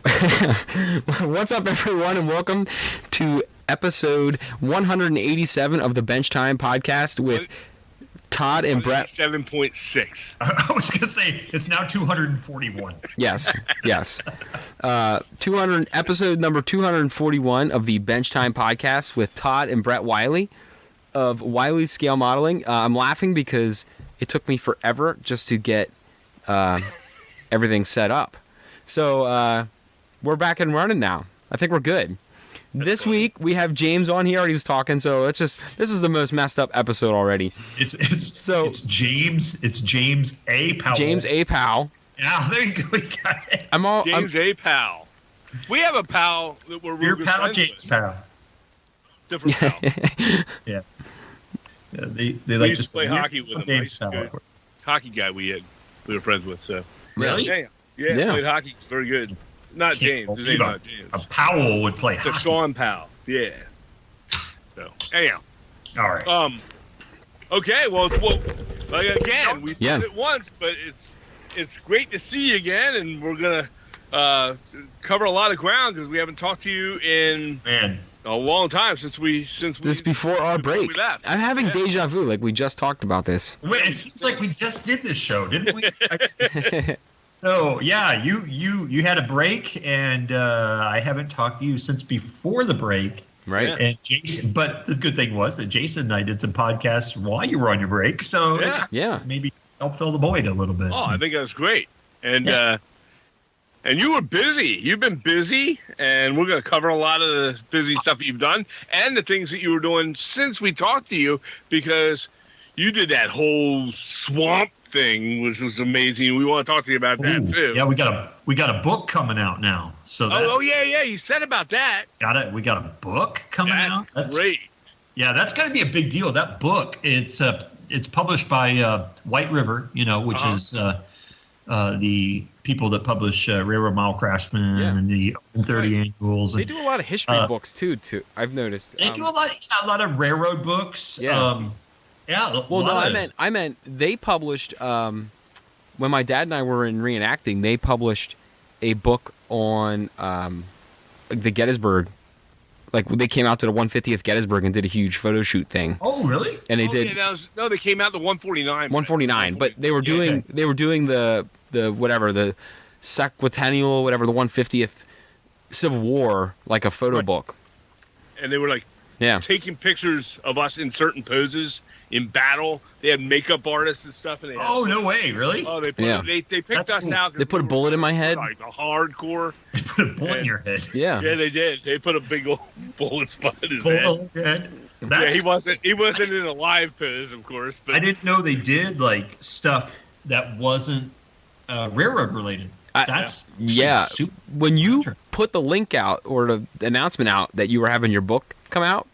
What's up, everyone, and welcome to episode 187 of the Bench Time podcast with Todd and Brett. 7.6. I was going to say, it's now 241. Yes. 200 episode number 241 of the Bench Time podcast with Todd and Brett Wiley of Wiley Scale Modeling. I'm laughing because it took me forever just to get everything set up. So we're back and running now. I think we're good. This week we have James on. He already was talking, so this is the most messed up episode already. It's James A. Powell. James A. Powell. Yeah, there you go. We got it. James A. Powell. We have a Powell that we're Your good pal, friends James with. Powell. Different Powell. Yeah. They We like used to play hockey with him. James Nice, good hockey guy we were friends with. So Really? Yeah. Played hockey. Very good. Not Can't James. His name's believe not James. A Powell would play It's hockey. Sean Powell. Yeah. So anyhow. All right. Okay. Well, again, we said it once, but it's great to see you again, and we're gonna cover a lot of ground because we haven't talked to you in a long time since this before our break. We left. I'm having deja vu, like we just talked about this. Wait, it seems like we just did this show, didn't we? So yeah, you had a break, and I haven't talked to you since before the break. Right. And Jason, but the good thing was that Jason and I did some podcasts while you were on your break, so Yeah. maybe help fill the void a little bit. Oh, I think that was great. And and you were busy. You've been busy, and we're going to cover a lot of the busy stuff you've done and the things that you were doing since we talked to you, because you did that whole swamp thing, which was amazing. We want to talk to you about that too. Yeah, we got a book coming out now. So yeah, you said about that. we got a book coming out. That's great. Yeah, that's got to be a big deal. That book, it's published by White River, which is the people that publish Railroad Mile Craftsman and the 30 Annuals. They do a lot of history books too. I've noticed. They do a lot of railroad books. Yeah. Well, no, I meant they published when my dad and I were in reenacting. They published a book on the Gettysburg. Like they came out to the 150th Gettysburg and did a huge photo shoot thing. Oh, really? And they did. Yeah, they came out the 149. 149, but they were doing the whatever, the Sequicentennial, whatever, the 150th Civil War, like a photo book. And they were like taking pictures of us in certain poses in battle. They had makeup artists and stuff. And no way, really? Oh, they picked us out. They put a bullet in my head. Like a hardcore. They put a bullet in your head. Yeah. Yeah, they did. They put a big old bullet spot in his head. He wasn't in a live pose, of course. But I didn't know they did like stuff that wasn't railroad related. That's super when you put the link out or the announcement out that you were having your book come out,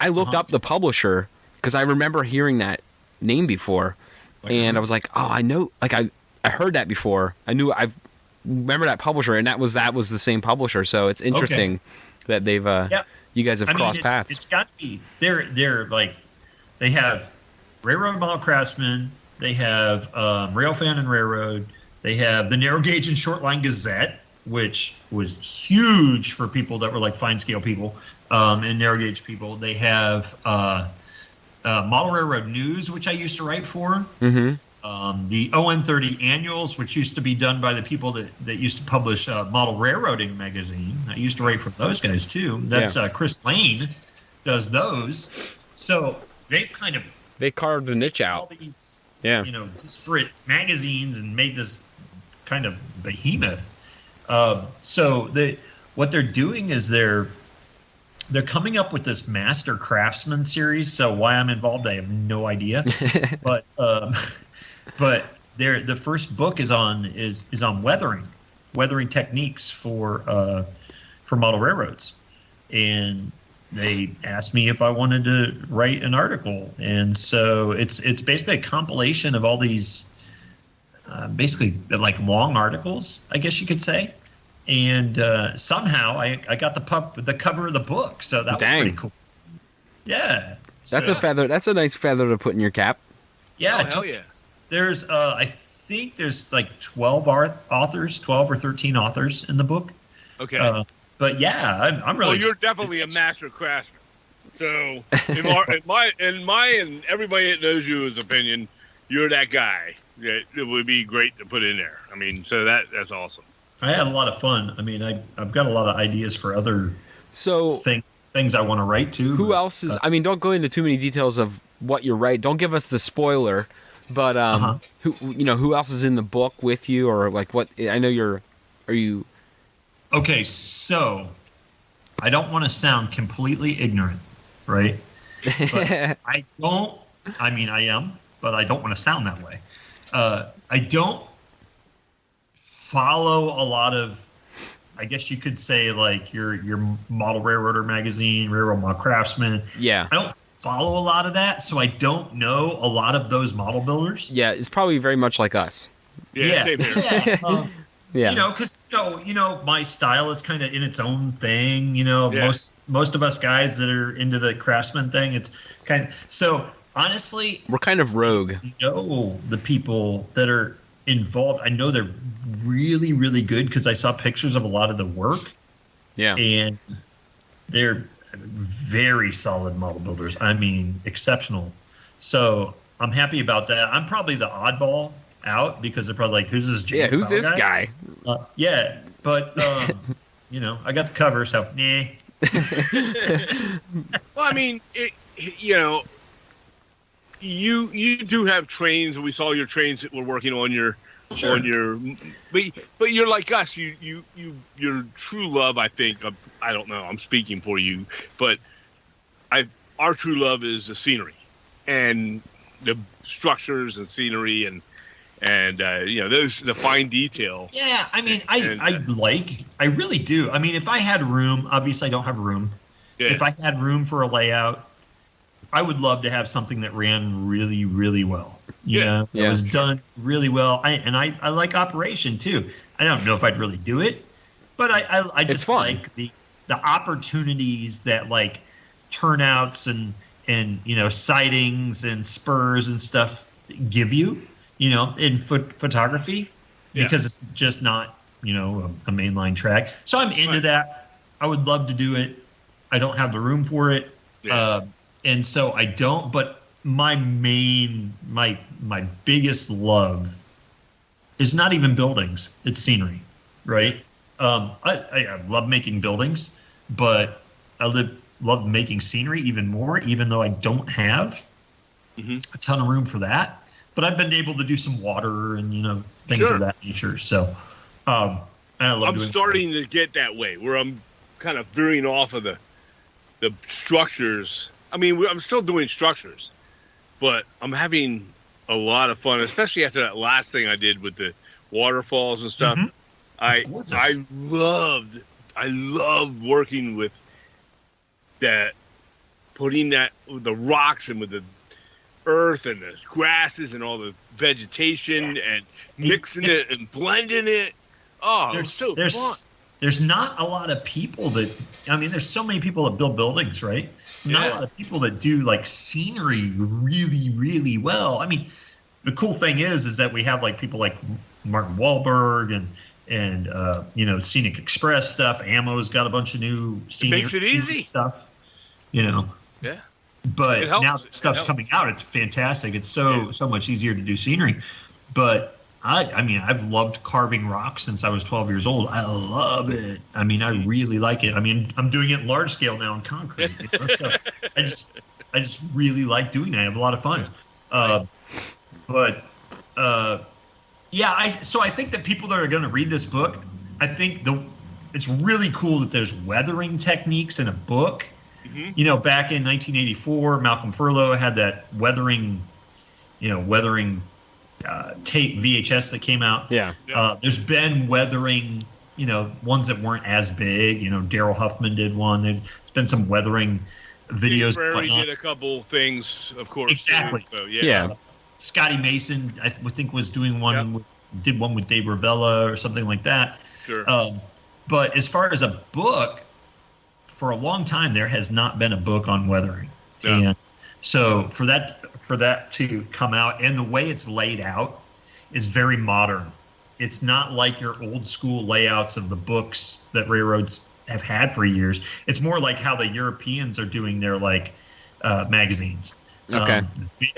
I looked up the publisher because I remember hearing that name before, and I was like, oh, I know, like I heard that before. I remember that publisher, and that was the same publisher. So it's interesting that they've you guys have crossed paths. It's got to be they're like they have Railroad Mile Craftsman, they have Railfan and Railroad. They have the Narrow Gauge and Short Line Gazette, which was huge for people that were like fine scale people and narrow gauge people. They have Model Railroad News, which I used to write for. Mm-hmm. The ON30 Annuals, which used to be done by the people that used to publish Model Railroading magazine. I used to write for those guys too. That's Chris Lane does those. So they carved a niche out. All these, disparate magazines and made this kind of behemoth. So what they're doing is they're coming up with this Master Craftsman series. So why I'm involved, I have no idea. but the first book is on weathering techniques for model railroads, and they asked me if I wanted to write an article, and so it's basically a compilation of all these basically like long articles, I guess you could say. And somehow I got the cover of the book, so that was pretty cool. Yeah, that's a feather. That's a nice feather to put in your cap. Yeah, hell yeah. There's I think there's like 12 or 13 authors in the book. Okay. But yeah, I'm really. Well, you're definitely a master craftsman. So, in my and everybody that knows you's opinion, you're that guy that it would be great to put in there. I mean, so that's awesome. I had a lot of fun. I mean, I've got a lot of ideas for other things I want to write to. Who else is? I mean, don't go into too many details of what you're writing. Don't give us the spoiler. But who else is in the book with you, or like what? I know you're. Are you? Okay, so I don't want to sound completely ignorant, right? But I don't. I mean, I am, but I don't want to sound that way. I don't follow a lot of, I guess you could say, like your Model Railroader magazine, Railroad Model Craftsman. Yeah. I don't follow a lot of that, so I don't know a lot of those model builders. Yeah, it's probably very much like us. Yeah. Same here. Yeah. Yeah. You know, because my style is kind of in its own thing. Most of us guys that are into the craftsman thing, it's kind of so. Honestly, we're kind of rogue. The people that are involved, I know they're really, really good because I saw pictures of a lot of the work. Yeah, and they're very solid model builders. I mean, exceptional. So I'm happy about that. I'm probably the oddball out because they're probably like, "Who's this?" Yeah, who's this guy? Yeah, but I got the cover, so nah. Well, I mean, you do have trains, and we saw your trains that were working on your Sure. but you're like us. Your true love, I think. I don't know. I'm speaking for you, but our true love is the scenery and the structures and scenery and those the fine detail. Yeah, I mean, I really do. I mean, if I had room, obviously I don't have room. Yeah. If I had room for a layout, I would love to have something that ran really, really well. It was done really well. I like operation too. I don't know if I'd really do it, but I just like the opportunities that like turnouts and sightings and spurs and stuff give you, in photography, because it's just not, a mainline track. So I'm into that. I would love to do it. I don't have the room for it. Yeah. And so I don't, but my biggest love is not even buildings. It's scenery, right? I love making buildings, but I love making scenery even more, even though I don't have a ton of room for that. But I've been able to do some water and, things of that nature. So I love I'm starting to get that way where I'm kind of veering off of the structures. I mean, I'm still doing structures, but I'm having a lot of fun, especially after that last thing I did with the waterfalls and stuff. I loved working with that, putting that with the rocks and with the earth and the grasses and all the vegetation and mixing it and blending it. Oh, there's fun. There's not a lot of people there's so many people that build buildings, right? Not a lot of people that do like scenery really, really well. I mean, the cool thing is that we have like people like Martin Wahlberg and Scenic Express stuff. Ammo's got a bunch of new scenery. It makes it easy stuff. Yeah. But now that stuff's coming out, it's fantastic. It's so much easier to do scenery. But I've loved carving rocks since I was 12 years old. I love it. I mean, I really like it. I mean, I'm doing it in large scale now in concrete. So I just really like doing that. I have a lot of fun. So I think that people that are going to read this book, I think it's really cool that there's weathering techniques in a book. Back in 1984, Malcolm Furlow had that weathering tape VHS that came out. There's been weathering, ones that weren't as big. Daryl Huffman did one. There's been some weathering videos. Prairie did a couple things, of course. Exactly. Too, so, Scotty Mason, I think, was doing one. Did one with Dave Ravella or something like that. Sure. But as far as a book, for a long time there has not been a book on weathering, and so for that to come out and the way it's laid out is very modern. it's not like your old school layouts of the books that railroads have had for years. It's more like how the Europeans are doing their like magazines. Okay.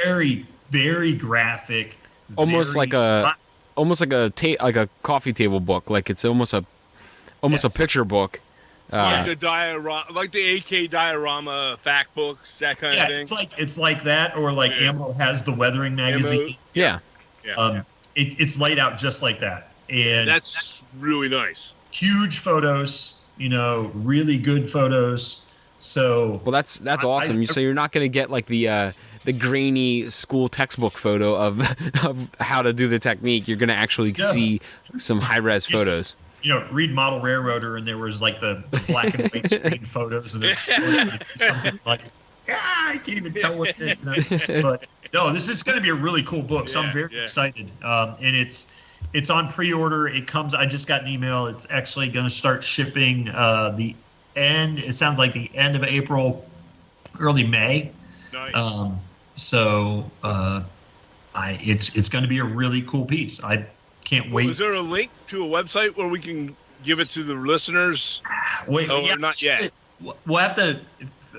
Very, very graphic. Almost very like a coffee table book. Like it's almost a picture book. Like the diorama, like the AK diorama fact books, that kind of thing. It's like that, or like Ammo has the weathering magazine. Yeah. It's laid out just like that, and that's really nice. Huge photos, really good photos. So well, that's awesome. So you're not going to get like the grainy school textbook photo of how to do the technique. You're going to actually see some high res photos. Read Model Railroader, and there was like the black and white screen photos, and something like, I can't even tell what it is. But no, this is going to be a really cool book, so I'm very excited. And it's on pre-order. It comes. I just got an email. It's actually going to start shipping it sounds like the end of April, early May. Nice. It's going to be a really cool piece. I can't wait. Is there a link to a website where we can give it to the listeners? Wait, not yet. We'll have to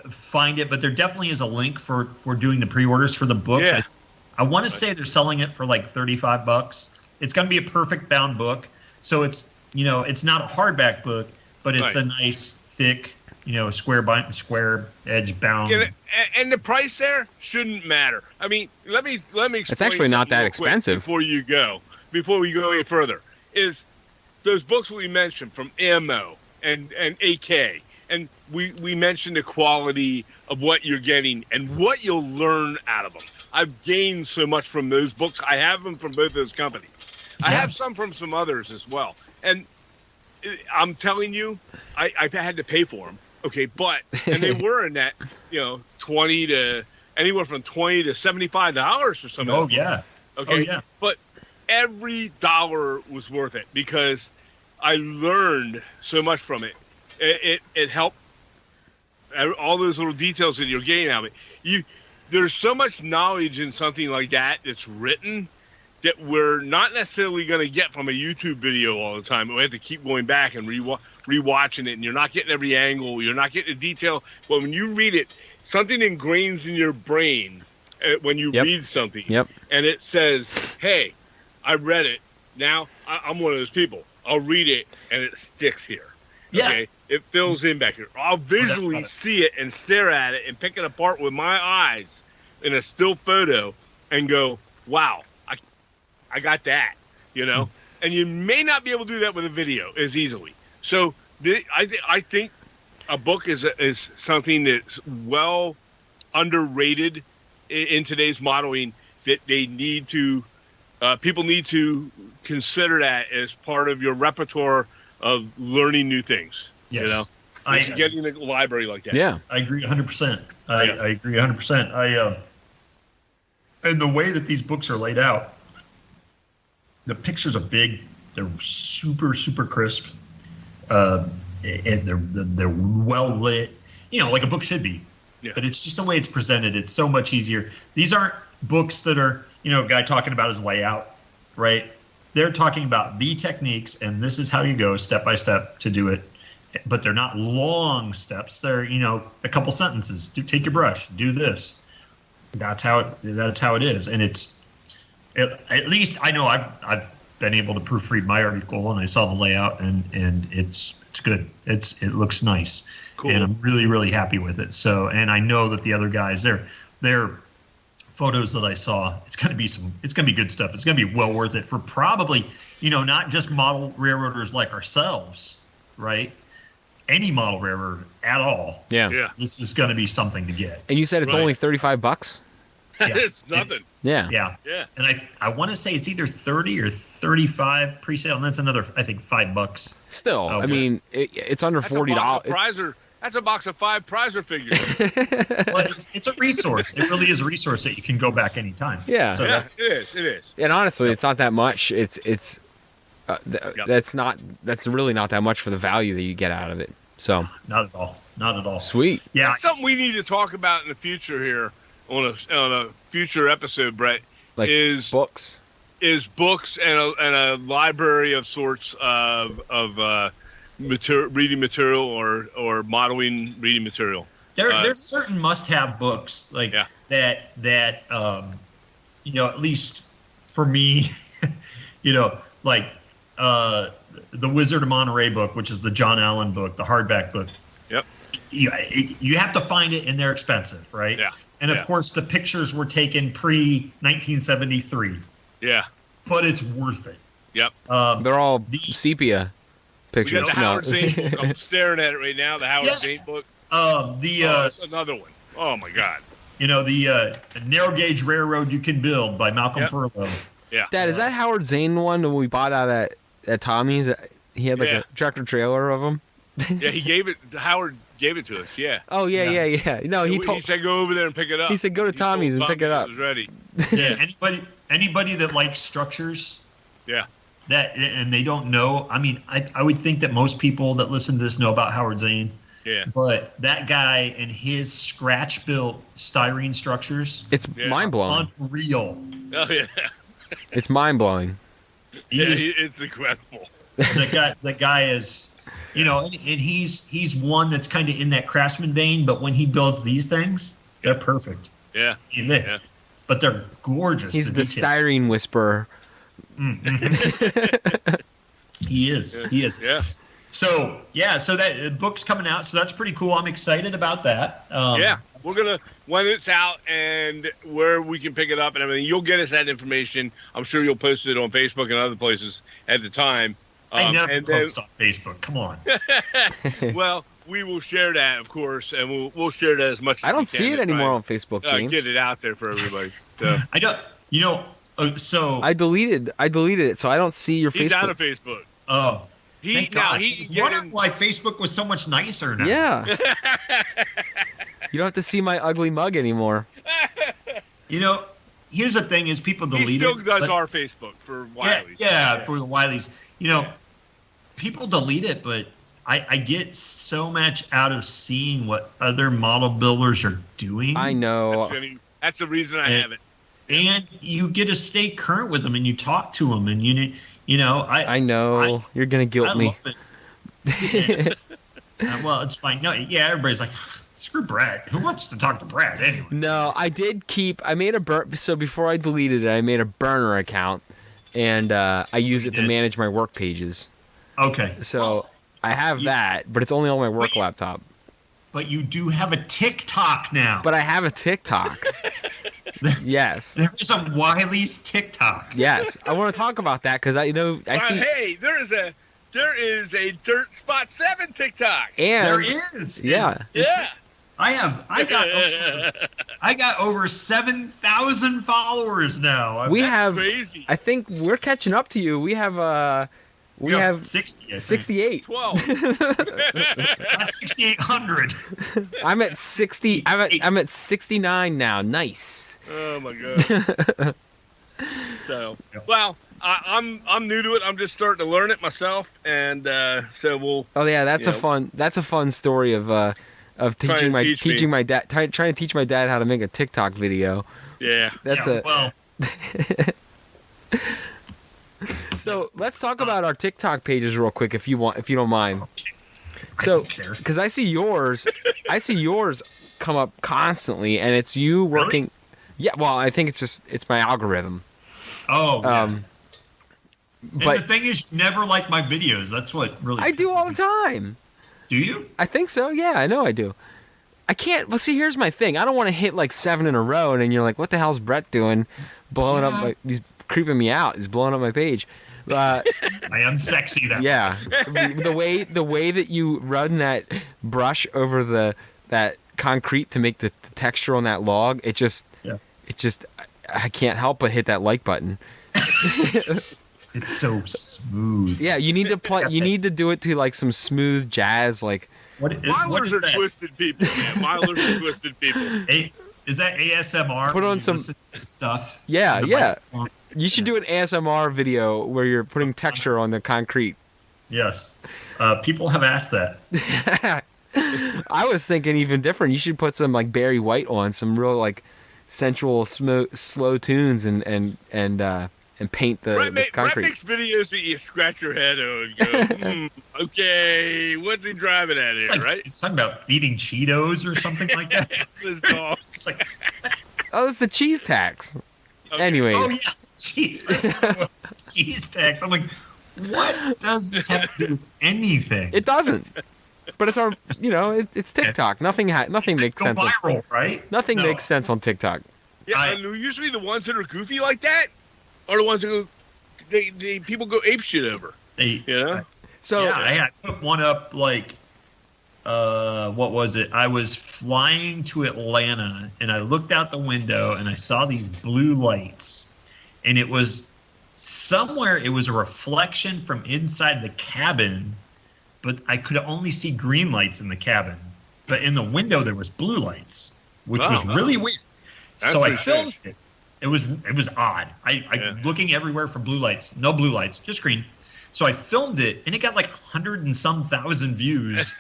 find it, but there definitely is a link for doing the pre-orders for the books. Yeah. I want to say they're selling it for like $35. It's going to be a perfect bound book. So it's not a hardback book, but it's a nice, thick, square edge bound. And the price there shouldn't matter. I mean, let me explain. It's actually not that expensive. Before we go any further, is those books we mentioned from Ammo and AK, and we mentioned the quality of what you're getting and what you'll learn out of them. I've gained so much from those books. I have them from both those companies. I have some from some others as well. And I'm telling you, I had to pay for them. Okay, and they were in that, anywhere from $20 to $75 or something. Oh yeah. Okay. Oh, yeah. But every dollar was worth it because I learned so much from it. It helped all those little details that you're getting out of it. There's so much knowledge in something like that that's written that we're not necessarily going to get from a YouTube video all the time. We have to keep going back and rewatching it, and you're not getting every angle. You're not getting the detail. But when you read it, something ingrains in your brain when you read something. Yep. And it says, hey, I read it. Now I'm one of those people. I'll read it, and it sticks here. Yeah. Okay? It fills in back here. I'll visually see it and stare at it and pick it apart with my eyes in a still photo and go, wow, I got that, And you may not be able to do that with a video as easily. So I think a book is something that's well underrated in today's modeling, that they need to people need to consider that as part of your repertoire of learning new things. Yes. Getting a library like that. Yeah. I agree 100%. I agree 100%. And the way that these books are laid out, the pictures are big. They're super, super crisp. And they're well lit, like a book should be. Yeah. But it's just the way it's presented. It's so much easier. These aren't books that are, a guy talking about his layout, right? They're talking about the techniques, and this is how you go step by step to do it. But they're not long steps. They're, a couple sentences. Take your brush, do this. That's how it is. And at least I know I've been able to proofread my article, and I saw the layout, and it's good. It looks nice. Cool. And I'm really, really happy with it. So, and I know that the other guys, their photos that I saw, it's gonna be good stuff. It's gonna be well worth it for probably, not just model railroaders like ourselves, right? Any model railroader at all. Yeah. This is gonna be something to get. And you said it's only $35? It's nothing. Yeah. And I want to say it's either 30 or 35 pre-sale, and that's another, I think, $5. Still, I mean, it's under $40. That's a box of 5 prizer figures. Well, it's a resource. It really is a resource that you can go back anytime. Yeah. So it is. And honestly, it's not that much. That's really not that much for the value that you get out of it. So not at all. Sweet. Yeah. That's something we need to talk about in the future here on a future episode, Brett. Like is books. is books and a library of sorts of reading material or modeling reading material. There's certain must-have books that at least for me, like the Wizard of Monterey book, which is the John Allen book, the hardback book. Yep. You have to find it, and they're expensive, right? Yeah. And of course, the pictures were taken pre-1973. Yeah. But it's worth it. Yep. They're all sepia We pictures. got the Howard Zane book. I'm staring at it right now. The Howard Zane book. That's another one. Oh my God. The Narrow Gauge Railroad You Can Build by Malcolm Furlow. Yeah. Dad, is that Howard Zane one that we bought out at Tommy's? He had like a tractor trailer of them. Yeah, Howard gave it to us. Yeah. Oh yeah. No, he said go over there and pick it up. He said go to Tommy's and pick it up. It was ready. Yeah. Anybody that likes structures. Yeah. And they don't know. I mean, I would think that most people that listen to this know about Howard Zane. Yeah. But that guy and his scratch-built styrene structures. It's mind-blowing. Unreal. Oh, yeah. It's mind-blowing. It's incredible. The guy is, and he's one that's kind of in that craftsman vein, but when he builds these things, they're perfect. Yeah. But they're gorgeous. He's the styrene whisperer. He is. Yeah. So that book's coming out, so that's pretty cool. I'm excited about that. We're gonna when it's out and where we can pick it up and everything. You'll get us that information. I'm sure you'll post it on Facebook and other places at the time. I never post on Facebook. Come on. Well, we will share that, of course, and we'll share that as much. I don't see it anymore on Facebook, James. Get it out there for everybody. So. I don't. So I deleted it, so I don't see your Facebook. He's out of Facebook. Oh. He's wondering why Facebook was so much nicer now. Yeah. You don't have to see my ugly mug anymore. Here's the thing: is people delete it. He still does our Facebook for Wiley's. Yeah, for the Wileys. People delete it, but I get so much out of seeing what other model builders are doing. I know. That's the reason I have it. And you get to stay current with them, and you talk to them, and I know you're gonna guilt me. Love it. Well, it's fine. No, yeah, everybody's like, screw Brad. Who wants to talk to Brad anyway? No, I made so before I deleted it, I made a burner account, and I use it to manage my work pages. Okay. So I have that, but it's only on my work laptop. But you do have a TikTok now. But I have a TikTok. Yes. There's a Wiley's TikTok. Yes. I want to talk about that because I see. Hey, there is a Dirt Spot.7 TikTok. And there is. Yeah. I got over 7,000 followers now. That's crazy. I think we're catching up to you. We have 60. 68. 12. That's 6,800. I'm at 60. I'm at 69 now. Nice. Oh my god. So, well, I'm new to it. I'm just starting to learn it myself, and so we'll. Oh yeah, that's a fun story of teaching my dad trying to teach my dad how to make a TikTok video. Yeah. So let's talk about our TikTok pages real quick, if you don't mind. So, because I see yours come up constantly, and it's you working. Really? Yeah, well, I think it's my algorithm. Oh, yeah. But and the thing is, you never like my videos. That's what really. I do all the time. Do you? I think so. Yeah, I know I do. I can't. Well, see, here's my thing. I don't want to hit like 7 in a row, and then you're like, "What the hell's Brett doing? Blowing up he's creeping me out. He's blowing up my page." I am sexy. The way that you run that brush over that concrete to make the texture on that log, it just I can't help but hit that like button. It's so smooth. Yeah, you need to play. You need to do it to like some smooth jazz, like. Milers are twisted people, man. Milers are twisted people. Is that ASMR? Put on some stuff. Yeah. You should do an ASMR video where you're putting texture on the concrete. Yes, people have asked that. I was thinking even different. You should put some like Barry White on, some real like sensual, slow tunes, and and paint the Brett concrete. makes videos that you scratch your head on and go, okay, what's he driving at here, right? It's talking about eating Cheetos or something like that. This dog. It's like, Oh, it's the cheese tax. Okay. Anyways. oh yeah, cheese tax. I'm like, what does this have to do with anything? It doesn't. But it's our, it's TikTok. Nothing makes sense. Viral, right? Nothing makes sense on TikTok. Yeah, and usually the ones that are goofy like that are the ones that people go ape shit over. So I put one up like, what was it? I was flying to Atlanta and I looked out the window and I saw these blue lights, and it was somewhere. It was a reflection from inside the cabin, but I could only see green lights in the cabin. But in the window there was blue lights, which was really weird. So I filmed it. It was odd. I looking everywhere for blue lights. No blue lights, just green. So I filmed it, and it got like 100 and some thousand views.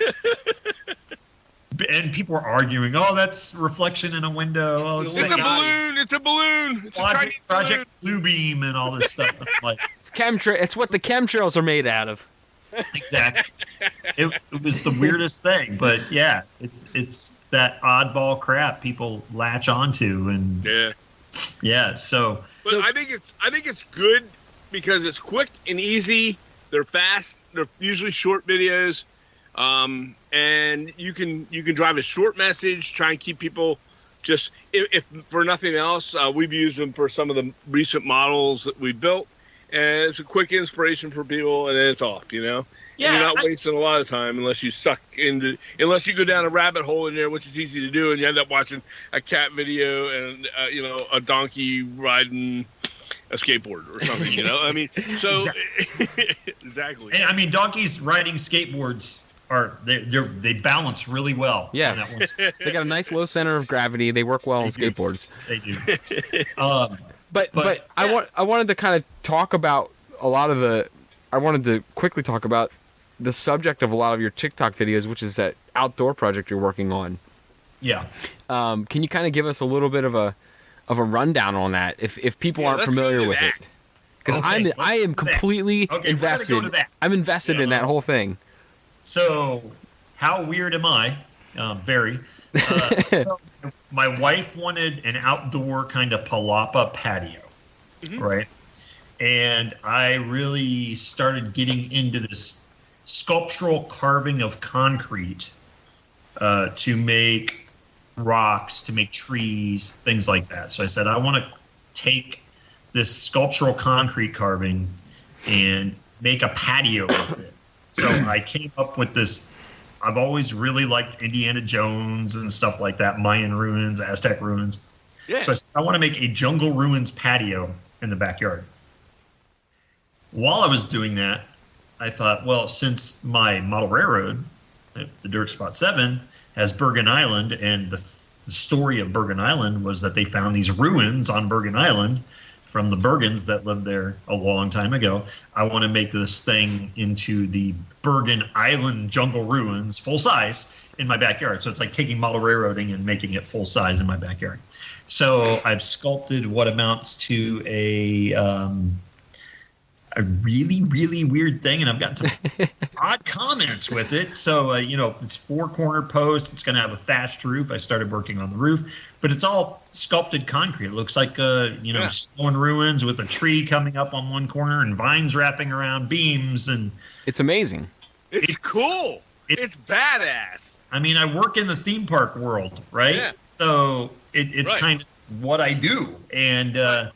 And people were arguing, "Oh, that's reflection in a window. Oh, it's a balloon. It's a balloon. It's a Chinese Project Blue Beam and all this stuff." Like, it's what the chemtrails are made out of. Exactly. It was the weirdest thing, but yeah, it's that oddball crap people latch onto, and So, I think it's good because it's quick and easy. They're fast. They're usually short videos, and you can drive a short message. Try and keep people just if for nothing else. We've used them for some of the recent models that we built. And it's a quick inspiration for people, and then it's off, Yeah, and you're not wasting a lot of time unless you unless you go down a rabbit hole in there, which is easy to do, and you end up watching a cat video and a donkey riding a skateboard or something. I mean, so exactly. And I mean, donkeys riding skateboards they balance really well. Yes, they got a nice low center of gravity. They work well on skateboards. They do. But I wanted to kind of talk about I wanted to quickly talk about the subject of a lot of your TikTok videos, which is that outdoor project you're working on. Yeah. Can you kind of give us a little bit of a rundown on that if people aren't familiar with it? Because I am completely invested. I'm invested in that whole thing. So, how weird am I? Very. So my wife wanted an outdoor kind of palapa patio, right? And I really started getting into this sculptural carving of concrete to make rocks, to make trees, things like that. So I said, I want to take this sculptural concrete carving and make a patio with it. So I came up with this. I've always really liked Indiana Jones and stuff like that, Mayan ruins, Aztec ruins. Yeah. So I want to make a jungle ruins patio in the backyard. While I was doing that, I thought, well, since my model railroad, the Dirt Spot.7, has Bergen Island, and the story of Bergen Island was that they found these ruins on Bergen Island from the Bergens that lived there a long time ago. I want to make this thing into the Bergen Island jungle ruins, full size, in my backyard. So it's like taking model railroading and making it full size in my backyard. So I've sculpted what amounts to a really, really weird thing, and I've gotten some odd comments with it. So, it's 4-corner posts. It's going to have a thatched roof. I started working on the roof, but it's all sculpted concrete. It looks like, stone ruins with a tree coming up on one corner and vines wrapping around beams. And it's amazing. It's cool. It's badass. I mean, I work in the theme park world, right? Yeah. So it's kind of what I do. And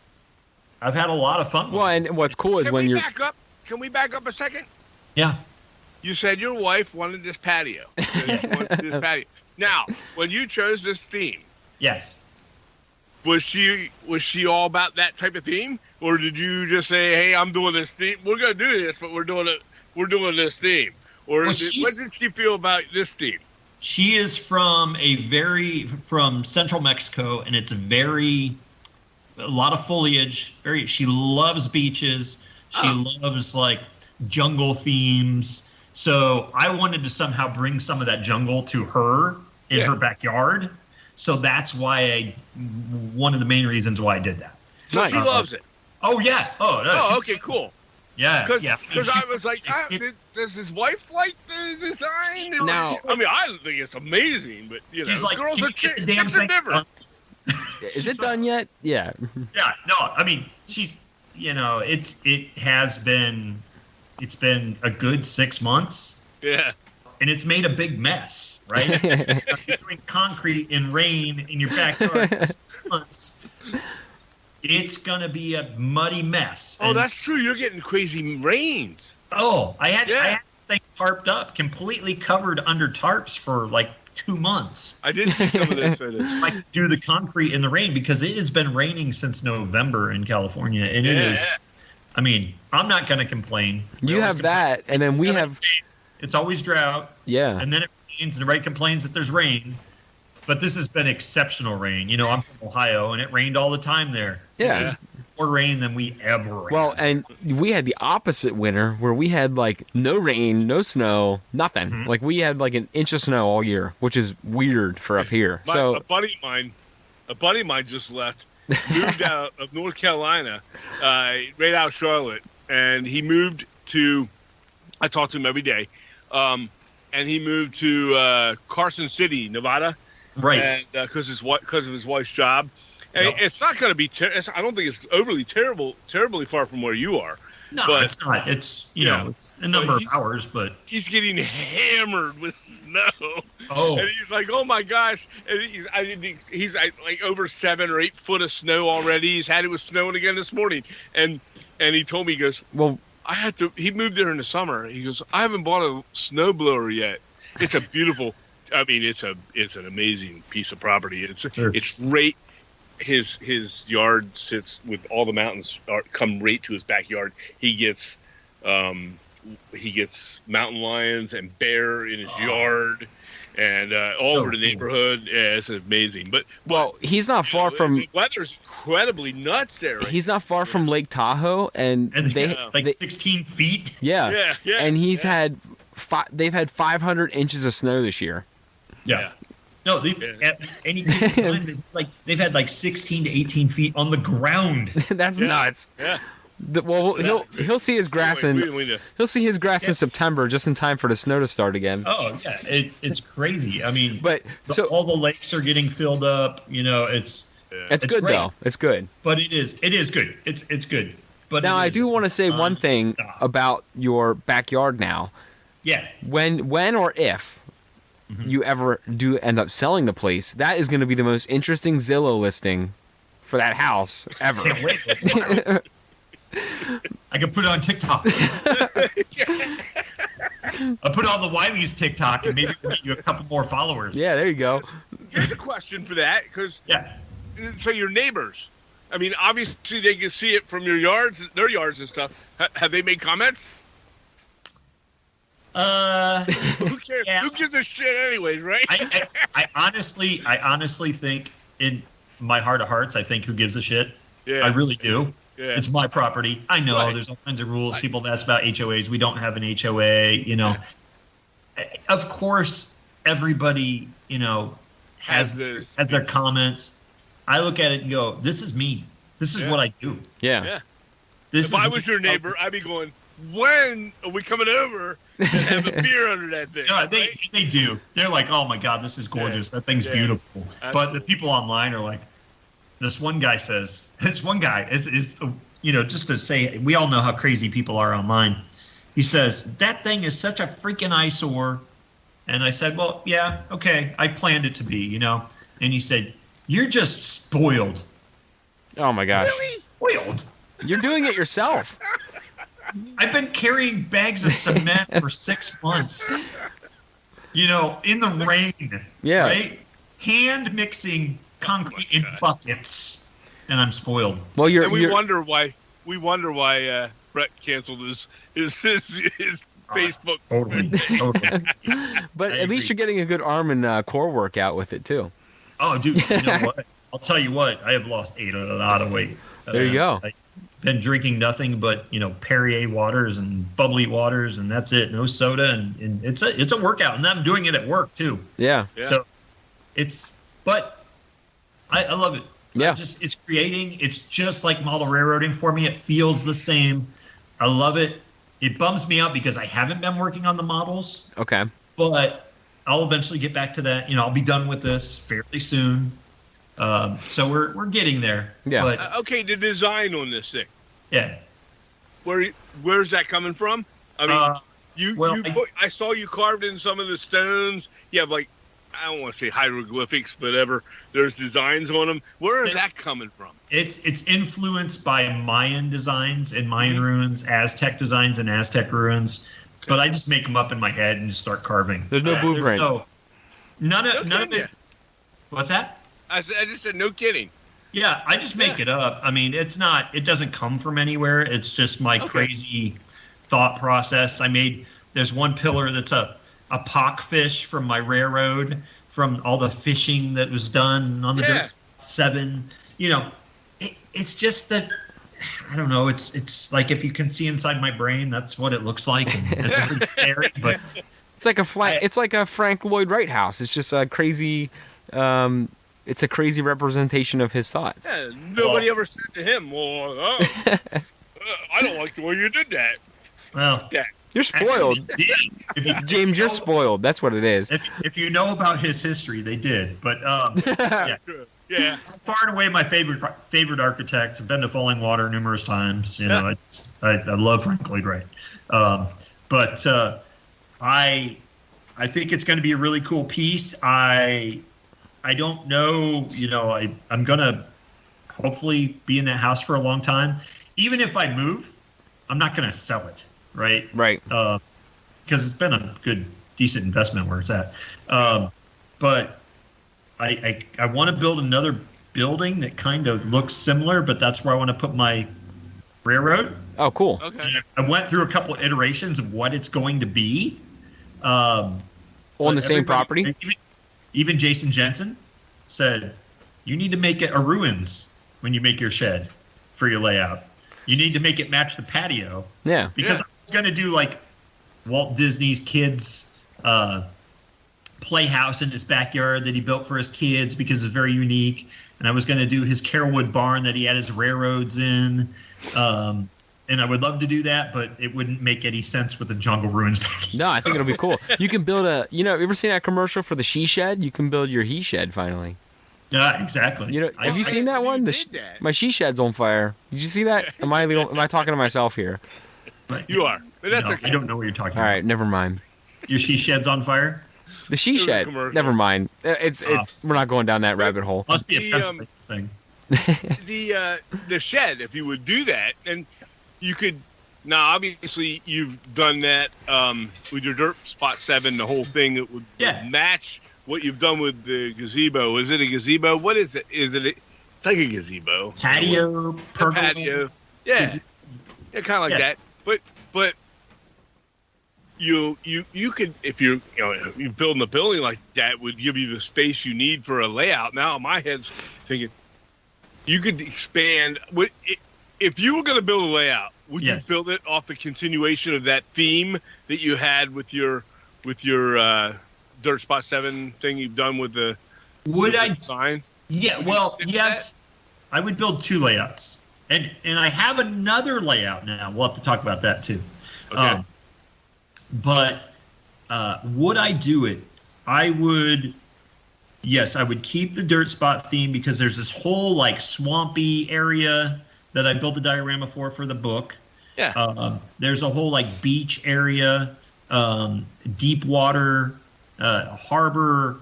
I've had a lot of fun with it. And what's cool is Can we back up a second? Yeah. You said your wife wanted this patio. Now, when you chose this theme, yes, was she all about that type of theme, or did you just say, "Hey, I'm doing this theme. We're gonna do this, but we're doing this theme"? Or what did she feel about this theme? She is from Central Mexico, and it's a lot of foliage. She loves beaches. She loves like jungle themes. So I wanted to somehow bring some of that jungle to her in her backyard. So that's why one of the main reasons why I did that. So she loves it. Oh yeah. Oh no. Oh, okay, cool. Yeah. Yeah. Because I was like, does his wife like the design? Now, I mean, I think it's amazing, but she's like, girls "Can are you get the damn chicks are thing different. done?" is it done yet? Yeah. Yeah. No. I mean, she's. It's been a good 6 months. Yeah. And it's made a big mess, right? You're doing concrete in rain in your backyard for 6 months. It's gonna be a muddy mess. Oh, And- that's true. You're getting crazy rains. Oh, I had the thing tarped up, completely covered under tarps for like 2 months. I did see some of those photos. Like do the concrete in the rain because it has been raining since November in California, and it is. I mean, I'm not going to complain. You have that, and then we have. It's always drought. Yeah. And then it rains, and everybody complains that there's rain. But this has been exceptional rain. I'm from Ohio, and it rained all the time there. Yeah. This is more rain than we ever had. Well, and we had the opposite winter where we had like no rain, no snow, nothing. Mhm. Like we had like an inch of snow all year, which is weird for up here. A buddy of mine just left, moved out of North Carolina, right out of Charlotte, and he moved to. I talk to him every day, and he moved to Carson City, Nevada, right? And because of his wife's job. And Yep. it's not going to be. I don't think it's overly terribly far from where you are. No, but, it's not. It's it's a But number of hours, but he's getting hammered with snow. oh, And he's like, "Oh my gosh!" And he's like over 7 or 8 foot of snow already. He's had it with snowing again this morning, and he told me, he goes, well, "I had to." He moved there in the summer. He goes, "I haven't bought a snowblower yet. It's a beautiful. I mean, it's an amazing piece of property. It's right." His yard sits with all the mountains come right to his backyard. He gets mountain lions and bear in his yard, and all over the neighborhood. Yeah, it's amazing. But he's not far from. The weather's incredibly nuts there. He's not far from Lake Tahoe, and they 16 feet. Yeah. And he's had. They've had 500 inches of snow this year. Yeah. No, at any time, they've had like 16 to 18 feet on the ground. That's nuts. Yeah. He'll see his grass he'll see his grass in September, just in time for the snow to start again. Oh yeah, it's crazy. I mean, but all the lakes are getting filled up. It's good great. though. It's good. But it is good. It's good. But now I do want to say one thing about your backyard now. Yeah. When or if you ever do end up selling the place, that is going to be the most interesting Zillow listing for that house ever. Can't wait. I can put it on TikTok. I'll put it on the Wiley's TikTok, and maybe we'll get you a couple more followers. Yeah, there you go. Here's a question for that, because so your neighbors, I mean, obviously they can see it from their yards and stuff. Have they made comments? Who cares? Yeah. Who gives a shit anyways, right? I honestly think, in my heart of hearts, I think who gives a shit. Yeah. I really do. Yeah. It's my property. I know there's all kinds of rules. People ask about HOAs. We don't have an HOA. Of course, everybody has their comments. I look at it and go, "This is me. This is what I do." Yeah. If I was your neighbor, I'd be going, "When are we coming over and have a beer under that thing?" No, they do. They're like, "Oh my God, this is gorgeous. That thing's beautiful." Absolutely. But the people online are like, this one guy is just to say, we all know how crazy people are online. He says, "That thing is such a freaking eyesore." And I said, "Well, yeah, okay. I planned it to be, And he said, "You're just spoiled." Oh my gosh. Really? Spoiled? You're doing it yourself. I've been carrying bags of cement for 6 months. In the rain. Yeah. Right? Hand mixing concrete in buckets, and I'm spoiled. Well, we wonder why Brett canceled his Facebook. Totally. But at least you're getting a good arm and core workout with it too. Oh, dude, you know what? I'll tell you what. I have lost a lot of weight. There you go. I've been drinking nothing but Perrier waters and bubbly waters, and that's it. No soda, and it's a workout, and I'm doing it at work too. Yeah. So but I love it. Yeah. It's creating. It's just like model railroading for me. It feels the same. I love it. It bums me out because I haven't been working on the models. Okay. But I'll eventually get back to that. I'll be done with this fairly soon. So we're getting there. Yeah. But, Okay, the design on this thing. yeah. Where's that coming from? I mean, I saw you carved in some of the stones. You have like, I don't want to say hieroglyphics, but whatever. There's designs on them. Where is that coming from? It's influenced by Mayan designs and Mayan ruins, Aztec designs and Aztec ruins. But I just make them up in my head and just start carving. There's no blueprint. None of it. What's that? I just said no kidding. Yeah, I just make it up. I mean, it doesn't come from anywhere. It's just my crazy thought process. There's one pillar that's a pock fish from my railroad, from all the fishing that was done on the Spot.7. It's just that, I don't know. It's like, if you can see inside my brain, that's what it looks like. And it's really scary, but it's like a Frank Lloyd Wright house. It's just a crazy. It's a crazy representation of his thoughts. Yeah, nobody ever said to him, "Well, I don't like the way you did that." Well, you're spoiled, James. You're spoiled. That's what it is. If you know about his history, they did. But yeah. Far and away my favorite architect. I've been to Falling Water numerous times. I love Frank Lloyd Wright. But I think it's going to be a really cool piece. I don't know, I'm going to hopefully be in that house for a long time. Even if I move, I'm not going to sell it, right? Right. Because it's been a good, decent investment where it's at. But I want to build another building that kind of looks similar, but that's where I want to put my railroad. Oh, cool. Okay. I went through a couple of iterations of what it's going to be. On the same property? Even Jason Jensen said, you need to make it a ruins when you make your shed for your layout. You need to make it match the patio. Yeah. Because I was going to do like Walt Disney's kids' playhouse in his backyard that he built for his kids because it's very unique. And I was going to do his Carolwood barn that he had his railroads in. And I would love to do that, but it wouldn't make any sense with the Jungle Ruins patio. No, I think it'll be cool. You can build you ever seen that commercial for the she shed? You can build your he shed finally. Yeah, exactly. Have you seen that one? My she shed's on fire. Did you see that? Am I talking to myself here? You are. But that's okay. I don't know what you're talking about. All right, never mind. Your she shed's on fire? The she shed. Never mind. It's we're not going down that rabbit hole. Must be a Pennsylvania thing. The shed, if you would do that, and you could. Now, obviously, you've done that with your dirt Spot.7, the whole thing that would match what you've done with the gazebo. Is it a gazebo? What is it? It's like a gazebo. Patio, pergola. Patio. Yeah, kind of like that. But you could, if you're building a building like that, would give you the space you need for a layout. Now, my head's thinking you could expand. If you were going to build a layout, would you build it off the continuation of that theme that you had with your Dirt Spot.7 thing you've done with the design? Yeah, yes. I would build two layouts. And I have another layout now. We'll have to talk about that too. Okay. But would I do it? I would keep the Dirt Spot theme because there's this whole like swampy area that I built a diorama for the book. Yeah. There's a whole like beach area, deep water, harbor.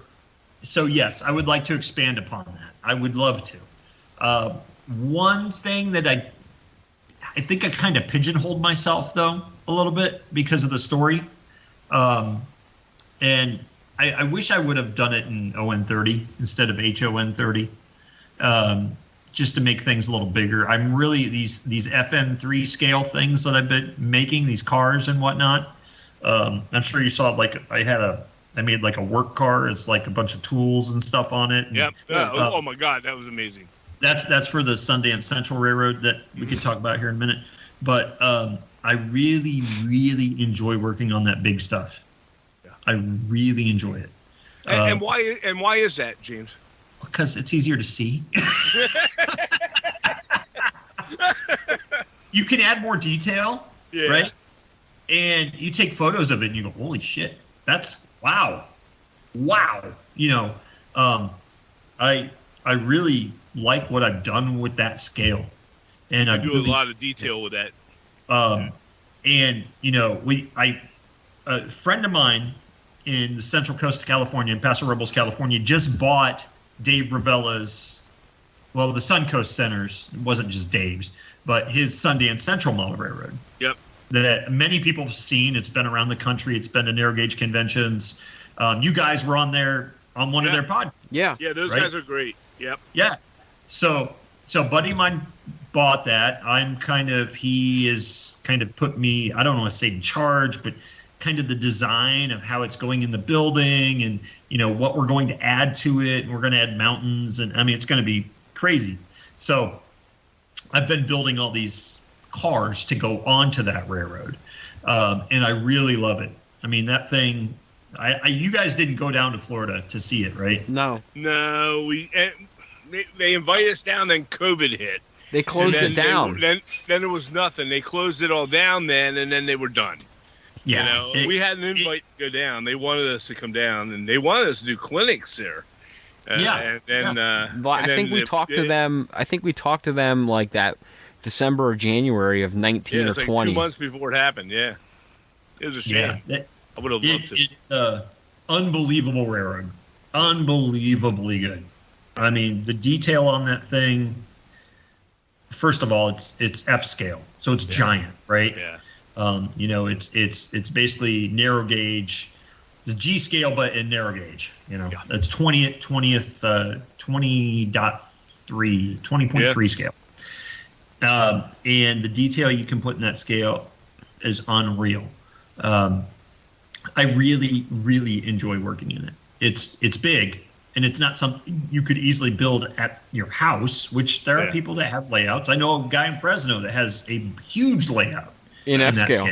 So yes, I would like to expand upon that. I would love to. One thing that I think I kind of pigeonholed myself though a little bit because of the story. And I wish I would have done it in ON30 instead of HON30. Just to make things a little bigger. I'm really these FN3 scale things that I've been making, these cars and whatnot. I'm sure you saw I made like a work car. It's like a bunch of tools and stuff on it. Yep. Oh my God, that was amazing. That's for the Sundance Central Railroad that we could talk about here in a minute. But I really, really enjoy working on that big stuff. Yeah. I really enjoy it. And why is that, James? Because it's easier to see. You can add more detail, right? And you take photos of it and you go, holy shit, that's wow. You know, I really like what I've done with that scale. And I do really, a lot of detail with that. And, you know, a friend of mine in the Central Coast of California, in Paso Robles, California, just bought Dave Ravella's, well, the Suncoast Centers. It wasn't just Dave's, but his Sundance Central Model Railroad. Yep. That many people have seen. It's been around the country. It's been to narrow gauge conventions. You guys were on one of their podcasts. Yeah. Yeah, those guys are great. Yep. Yeah. So buddy of mine bought that. He is kind of put me, I don't want to say in charge, but kind of the design of how it's going in the building and, you know, what we're going to add to it. And we're going to add mountains. And I mean, it's going to be crazy. So I've been building all these cars to go onto that railroad. And I really love it. I mean, that thing, you guys didn't go down to Florida to see it, right? No, they invited us down, then COVID hit. they closed it down. Then there was nothing. They closed it all down then, and then they were done. Yeah. You know, we had an invite to go down. They wanted us to come down, and they wanted us to do clinics there. I think we talked to them. I think we talked to them like that December or January of 19 or it's like 20. 2 months before it happened. Yeah, it was a shame. Yeah. I would have loved to. It's unbelievable railroad. Unbelievably good. I mean, the detail on that thing, first of all, it's F scale. So it's giant, right? Yeah. You know, it's basically narrow gauge. It's G scale, but in narrow gauge. You know, it's 20.3 scale. And the detail you can put in that scale is unreal. I really, really enjoy working in it. It's big, and it's not something you could easily build at your house, which there are people that have layouts. I know a guy in Fresno that has a huge layout in F scale.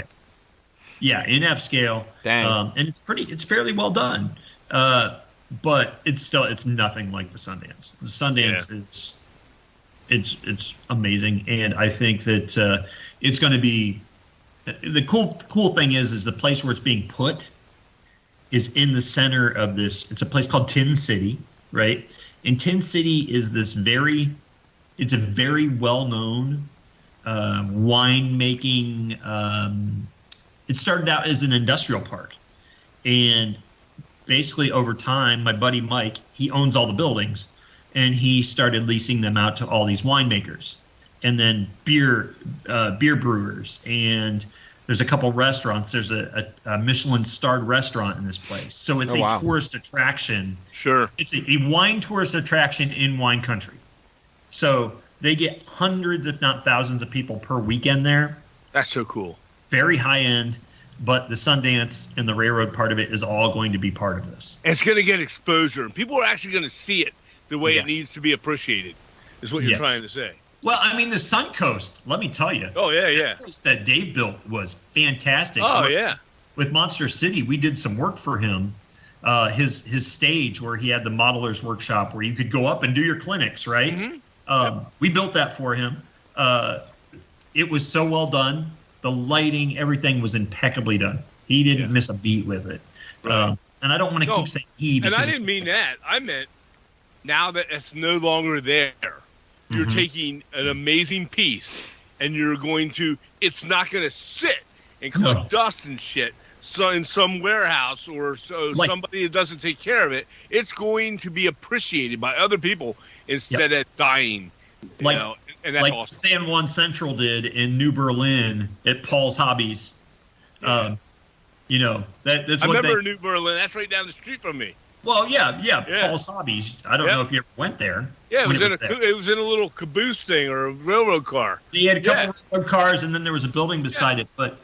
Yeah, in F scale. Dang. And it's fairly well done. But it's nothing like the Sundance. The Sundance it's amazing, and I think that it's going to be the cool thing is the place where it's being put is in the center of this. It's a place called Tin City, right? And Tin City is it's a very well-known winemaking. It started out as an industrial park, and basically over time, my buddy Mike, he owns all the buildings, and he started leasing them out to all these winemakers, and then beer brewers, and there's a couple restaurants. There's a Michelin-starred restaurant in this place, so it's a tourist attraction. Sure, it's a wine tourist attraction in wine country. So they get hundreds, if not thousands, of people per weekend there. That's so cool. Very high end, but the Sundance and the railroad part of it is all going to be part of this. And it's going to get exposure, and people are actually going to see it the way it needs to be appreciated, is what you're trying to say. Well, I mean, the Suncoast, let me tell you. Oh, yeah. The place that Dave built was fantastic. Oh, yeah. With Monster City, we did some work for him. His stage where he had the modeler's workshop where you could go up and do your clinics, right? Mm-hmm. We built that for him. It was so well done. The lighting, everything was impeccably done. He didn't miss a beat with it. Right. And I don't want to keep saying he. And I didn't mean that. I meant now that it's no longer there, you're taking an amazing piece and it's not going to sit and collect dust and shit in some warehouse or somebody that doesn't take care of it. It's going to be appreciated by other people instead of dying. And that's like awesome. San Juan Central did in New Berlin at Paul's Hobbies. Yeah. That's I what remember New Berlin. That's right down the street from me. Well, yeah. Paul's Hobbies. I don't know if you ever went there. Yeah, it was in a little caboose thing or a railroad car. They had a couple of railroad cars, and then there was a building beside it. But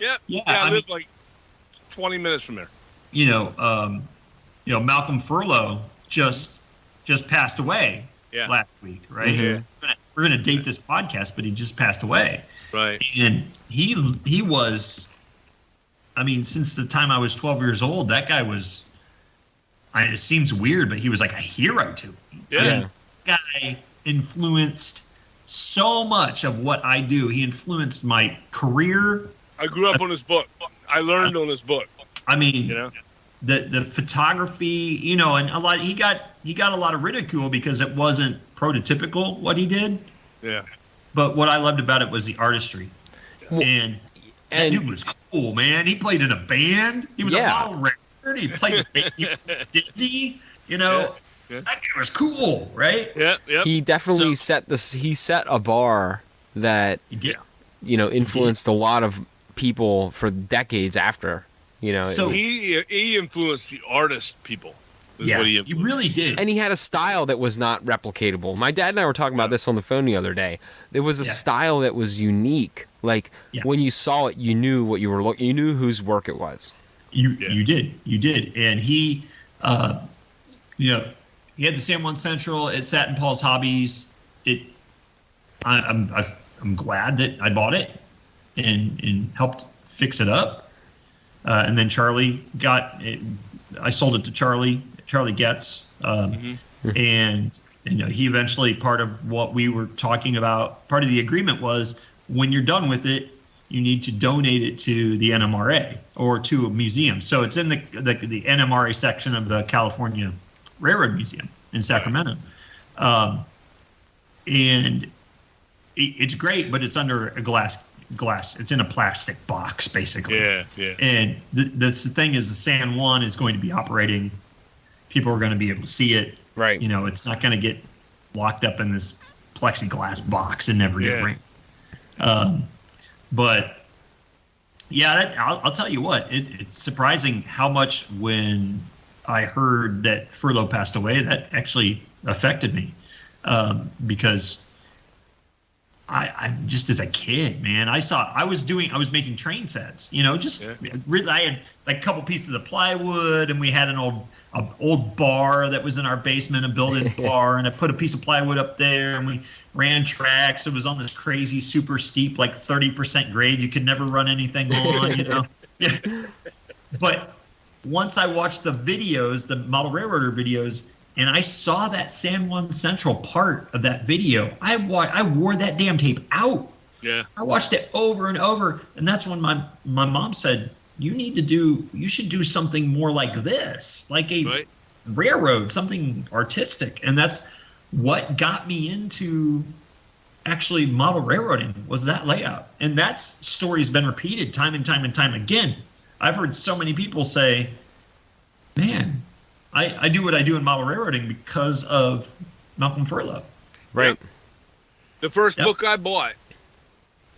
I lived like 20 minutes from there. Malcolm Furlow just passed away last week, right? Mm-hmm. We're gonna date this podcast, but he just passed away. Right. And he was, I mean, since the time I was 12 years old, that guy was it seems weird, but he was like a hero to me. Yeah. I mean, guy influenced so much of what I do. He influenced my career. I grew up on his book. I learned on his book. I mean, You know, the photography, and a lot. He got a lot of ridicule because it wasn't prototypical what he did. yeah. But what I loved about it was the artistry, and that dude was cool, man. He played in a band. He was a model record. He played Disney. Yeah. That guy was cool, right? Yeah, yeah. He definitely set a bar that influenced a lot of people for decades after. So he influenced the artist people. He really did. And he had a style that was not replicatable. My dad and I were talking about this on the phone the other day. There was a style that was unique. Like when you saw it, you knew what you were looking. You knew whose work it was. You did. And he, he had the San Juan Central. It sat in Paul's Hobbies. I'm glad that I bought it and helped fix it up. And then Charlie got it. I sold it to Charlie Getz, and he eventually, part of what we were talking about, part of the agreement was when you're done with it, you need to donate it to the NMRA or to a museum. So it's in the NMRA section of the California Railroad Museum in Sacramento, and it's great, but it's under a glass. It's in a plastic box, basically. Yeah. And the thing is, the San Juan is going to be operating. People are going to be able to see it. Right. It's not going to get locked up in this plexiglass box and never get rain. But yeah, I'll tell you what. It's surprising how much when I heard that Furlow passed away, that actually affected me, because I just as a kid, man, I was making train sets, really, I had like a couple pieces of plywood, and we had an old bar that was in our basement, a built-in bar, and I put a piece of plywood up there, and we ran tracks. It was on this crazy, super steep, like 30% grade. You could never run anything on, Yeah. But once I watched the videos, the model railroader videos, and I saw that San Juan Central part of that video, I wore that damn tape out. Yeah. I watched it over and over, and that's when my mom said, you should do something more like this, like a railroad, something artistic. And that's what got me into actually model railroading, was that layout. And that story's been repeated time and time and time again. I've heard so many people say, man, I do what I do in model railroading because of Malcolm Furlow. Right. Yep. The first book I bought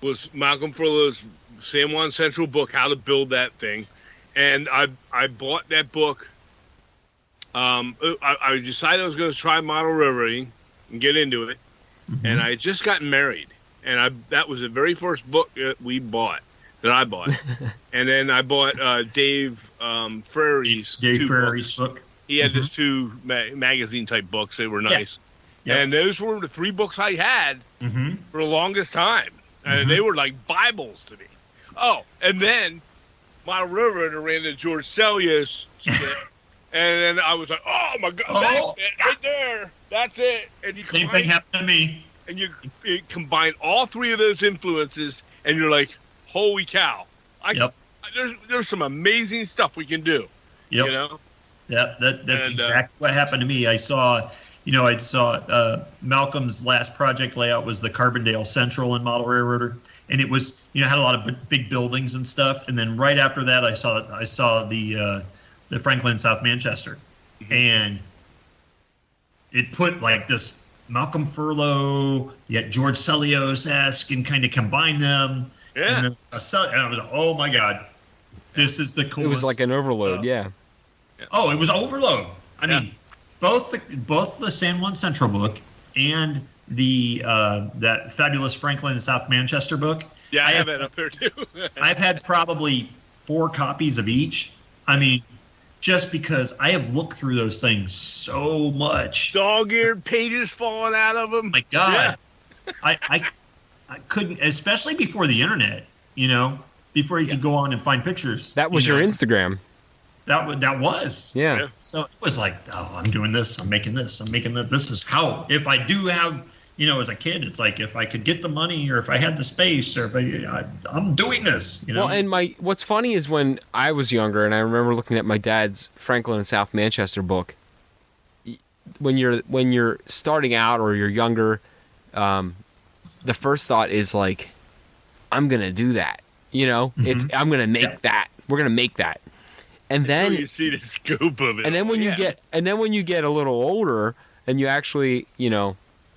was Malcolm Furlow's San Juan Central book, How to Build That Thing. And I bought that book. I decided I was going to try model railroading and get into it. Mm-hmm. And I had just gotten married. And that was the very first book that I bought. And then I bought Dave Frary's book. He had this two magazine type books. They were nice. Yeah. And those were the three books I had for the longest time. And they were like Bibles to me. Oh, and then my railroader ran into George Selya's shit. And then I was like, oh my God, that's it, right there. That's it. And Same thing happened to me. And you combine all three of those influences, and you're like, holy cow. There's some amazing stuff we can do. Yep. That's exactly what happened to me. I saw Malcolm's last project layout was the Carbondale Central in Model Railroader, and it was had a lot of big buildings and stuff. And then right after that, I saw the Franklin South Manchester, and it put like this Malcolm Furlow, yet George Selya-esque, and kind of combine them. Yeah. And then I was like, oh my God, this is the coolest. It was like an overload, yeah. Oh, it was overload. I mean, both the San Juan Central book and the that fabulous Franklin South Manchester book. Yeah, I have it up there too. I've had probably 4 copies of each. I mean, just because I have looked through those things so much. Dog-eared pages falling out of them. My God. Yeah. I couldn't, especially before the internet, before you could go on and find pictures. That was your Instagram. that was. Yeah. So it was like, oh, I'm doing this, I'm making this, I'm making that. This is how, if I do have, as a kid, it's like if I could get the money or if I had the space or if I'm doing this, Well, and what's funny is when I was younger and I remember looking at my dad's Franklin and South Manchester book, when you're starting out or you're younger, the first thought is like, I'm going to do that. It's I'm going to make that. We're going to make that. And then you see the scope of it. And then when you get a little older and you actually,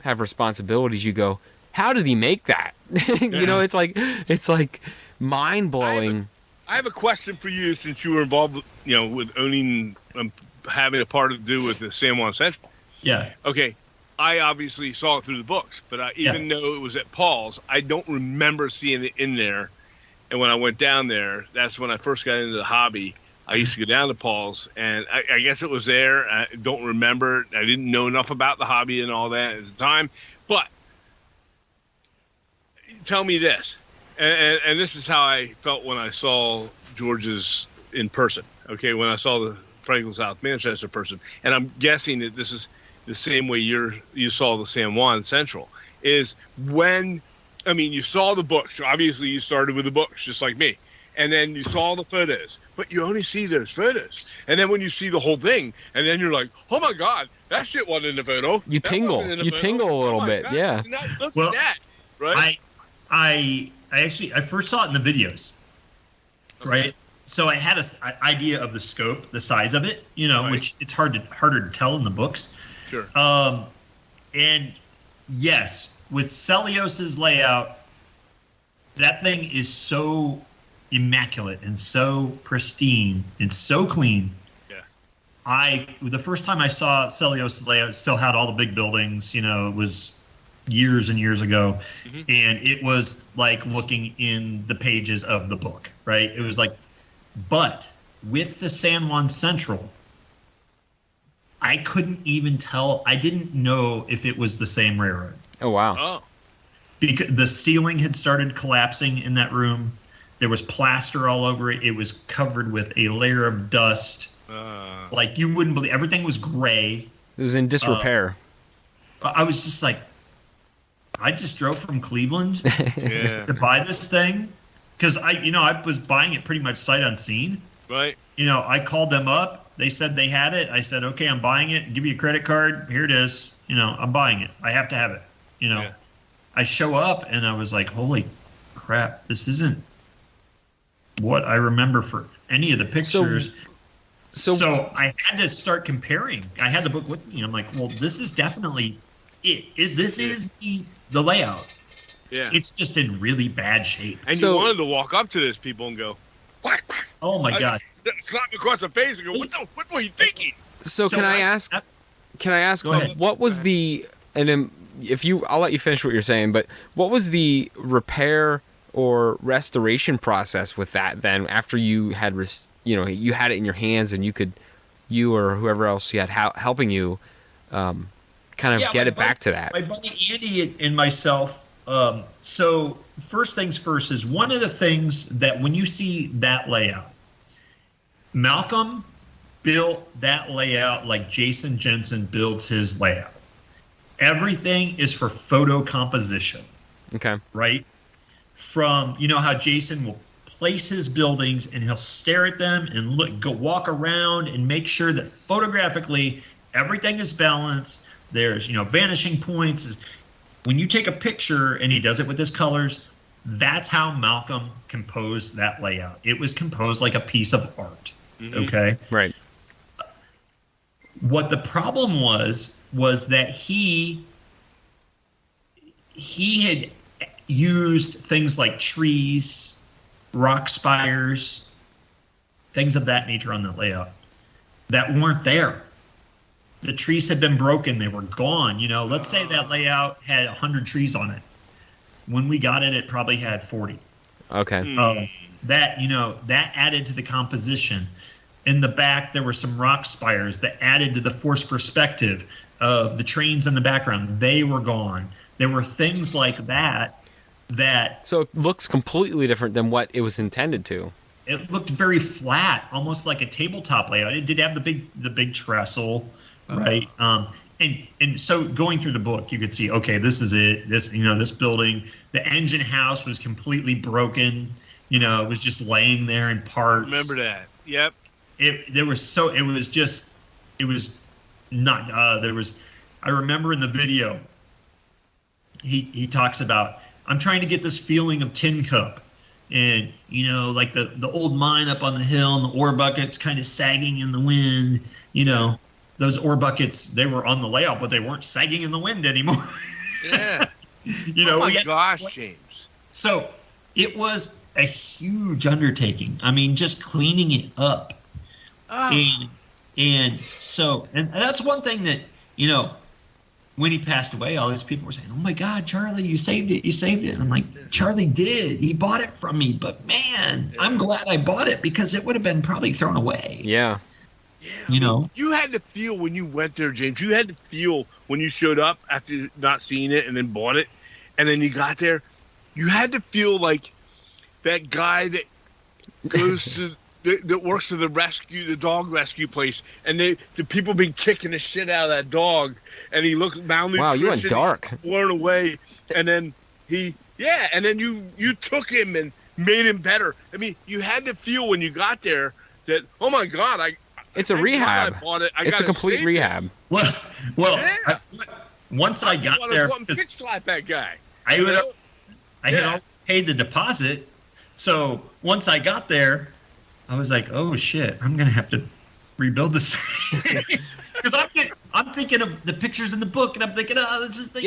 have responsibilities, you go, how did he make that? It's like mind blowing. I have a question for you since you were involved, with owning, having a part to do with the San Juan Central. Yeah. Okay. I obviously saw it through the books, but even though it was at Paul's, I don't remember seeing it in there. And when I went down there, that's when I first got into the hobby. I used to go down to Paul's, and I guess it was there. I don't remember. I didn't know enough about the hobby and all that at the time. But tell me this, and this is how I felt when I saw George's in person. Okay, when I saw the Franklin South Manchester person, and I'm guessing that this is the same way you saw the San Juan Central, is when, you saw the books. Obviously, you started with the books, just like me. And then you saw the photos, but you only see those photos. And then when you see the whole thing, and then you're like, oh my God, that shit wasn't in the photo. You tingle a little bit. God, yeah. Look at that, right? I first saw it in the videos, right? So I had an idea of the scope, the size of it, which it's harder to tell in the books. Sure. And yes, with Celios's layout, that thing is so immaculate and so pristine and so clean. Yeah. The first time I saw Celios's layout, it still had all the big buildings. It was years and years ago, and it was like looking in the pages of the book, right? It was like, but with the San Juan Central, I couldn't even tell. I didn't know if it was the same railroad. Oh wow! Oh, because the ceiling had started collapsing in that room. There was plaster all over it. It was covered with a layer of dust. Like you wouldn't believe. Everything was gray. It was in disrepair. I was just like, I just drove from Cleveland to buy this thing because I was buying it pretty much sight unseen. Right. I called them up. They said they had it. I said, okay, I'm buying it. Give you a credit card. Here it is. I'm buying it. I have to have it. Yeah. I show up and I was like, holy crap, this isn't what I remember for any of the pictures. So I had to start comparing. I had the book with me. I'm like, well, this is definitely it. This is the layout. Yeah. It's just in really bad shape. And you wanted to walk up to those people and go, what? Oh my God. Slap me across the face and go, what were you thinking? So can I ask? Go ahead. What was and then I'll let you finish what you're saying, but what was the repair or restoration process with that then after you had, you had it in your hands and you or whoever else you had helping you kind of get it back to that? My buddy Andy and myself. So first things first is one of the things that when you see that layout, Malcolm built that layout like Jason Jensen builds his layout. Everything is for photo composition. Okay. Right? From, how Jason will place his buildings and he'll stare at them and go walk around and make sure that photographically everything is balanced. There's, vanishing points. When you take a picture, and he does it with his colors, that's how Malcolm composed that layout. It was composed like a piece of art. Okay? Right. What the problem was that he had used things like trees, rock spires, things of that nature on the layout that weren't there. The trees had been broken. They were gone. Let's say that layout had 100 trees on it. When we got it, it probably had 40. Okay. That added to the composition. In the back, there were some rock spires that added to the forced perspective of the trains in the background. They were gone. There were things like that. So it looks completely different than what it was intended to. it looked very flat, almost like a tabletop layout. It did have the big trestle, right? And so going through the book, you could see, okay, this is it. This building, the engine house was completely broken. It was just laying there in parts. Remember that? Yep. I remember in the video, he talks about, I'm trying to get this feeling of Tin Cup. And, like the old mine up on the hill and the ore buckets kind of sagging in the wind, those ore buckets, they were on the layout, but they weren't sagging in the wind anymore. Yeah. Oh my gosh, James. So it was a huge undertaking. I mean, just cleaning it up. Oh. And that's one thing that, when he passed away, all these people were saying, "Oh my God, Charlie, you saved it! You saved it!" And I'm like, "Charlie did. He bought it from me, but man, I'm glad I bought it because it would have been probably thrown away." Yeah. Yeah. You had to feel when you went there, James. You had to feel when you showed up after not seeing it and then bought it, and then you got there. You had to feel like that guy that goes to. That works for the dog rescue place, and the people been kicking the shit out of that dog, and he looks malnutrition. Wow, you went dark. Blown away, and then you took him and made him better. I mean, you had to feel when you got there that, oh my God, it's a rehab. I bought it. It's a complete rehab. Well, yeah. Once I got there, pitch slap that guy. I had all paid the deposit, so once I got there, I was like, oh shit, I'm gonna have to rebuild this because I'm thinking of the pictures in the book, and I'm thinking, oh, this is the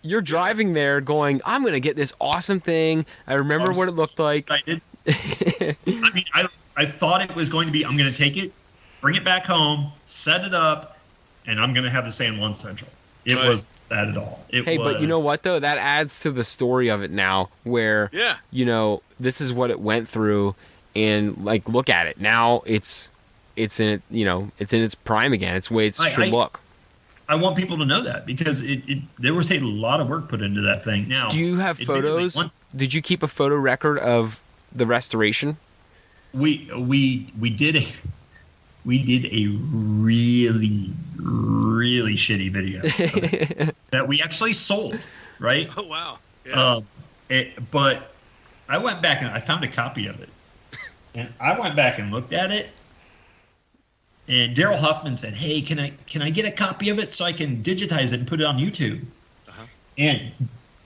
you're driving there, going, I'm gonna get this awesome thing. I remember what it looked like. Excited. I mean, I thought it was going to be, I'm gonna take it, bring it back home, set it up, and I'm gonna have the San Juan Central. It was that at all. But you know what though? That adds to the story of it now, where this is what it went through. And like, look at it now. It's in its prime again. It's the way it should look. I want people to know that because there was a lot of work put into that thing. Now, do you have photos? Did you keep a photo record of the restoration? We did a really, really shitty video that we actually sold. Right? Oh wow! Yeah. But I went back and I found a copy of it. And I went back and looked at it, and Daryl Huffman said, "Hey, can I get a copy of it so I can digitize it and put it on YouTube?" Uh-huh. And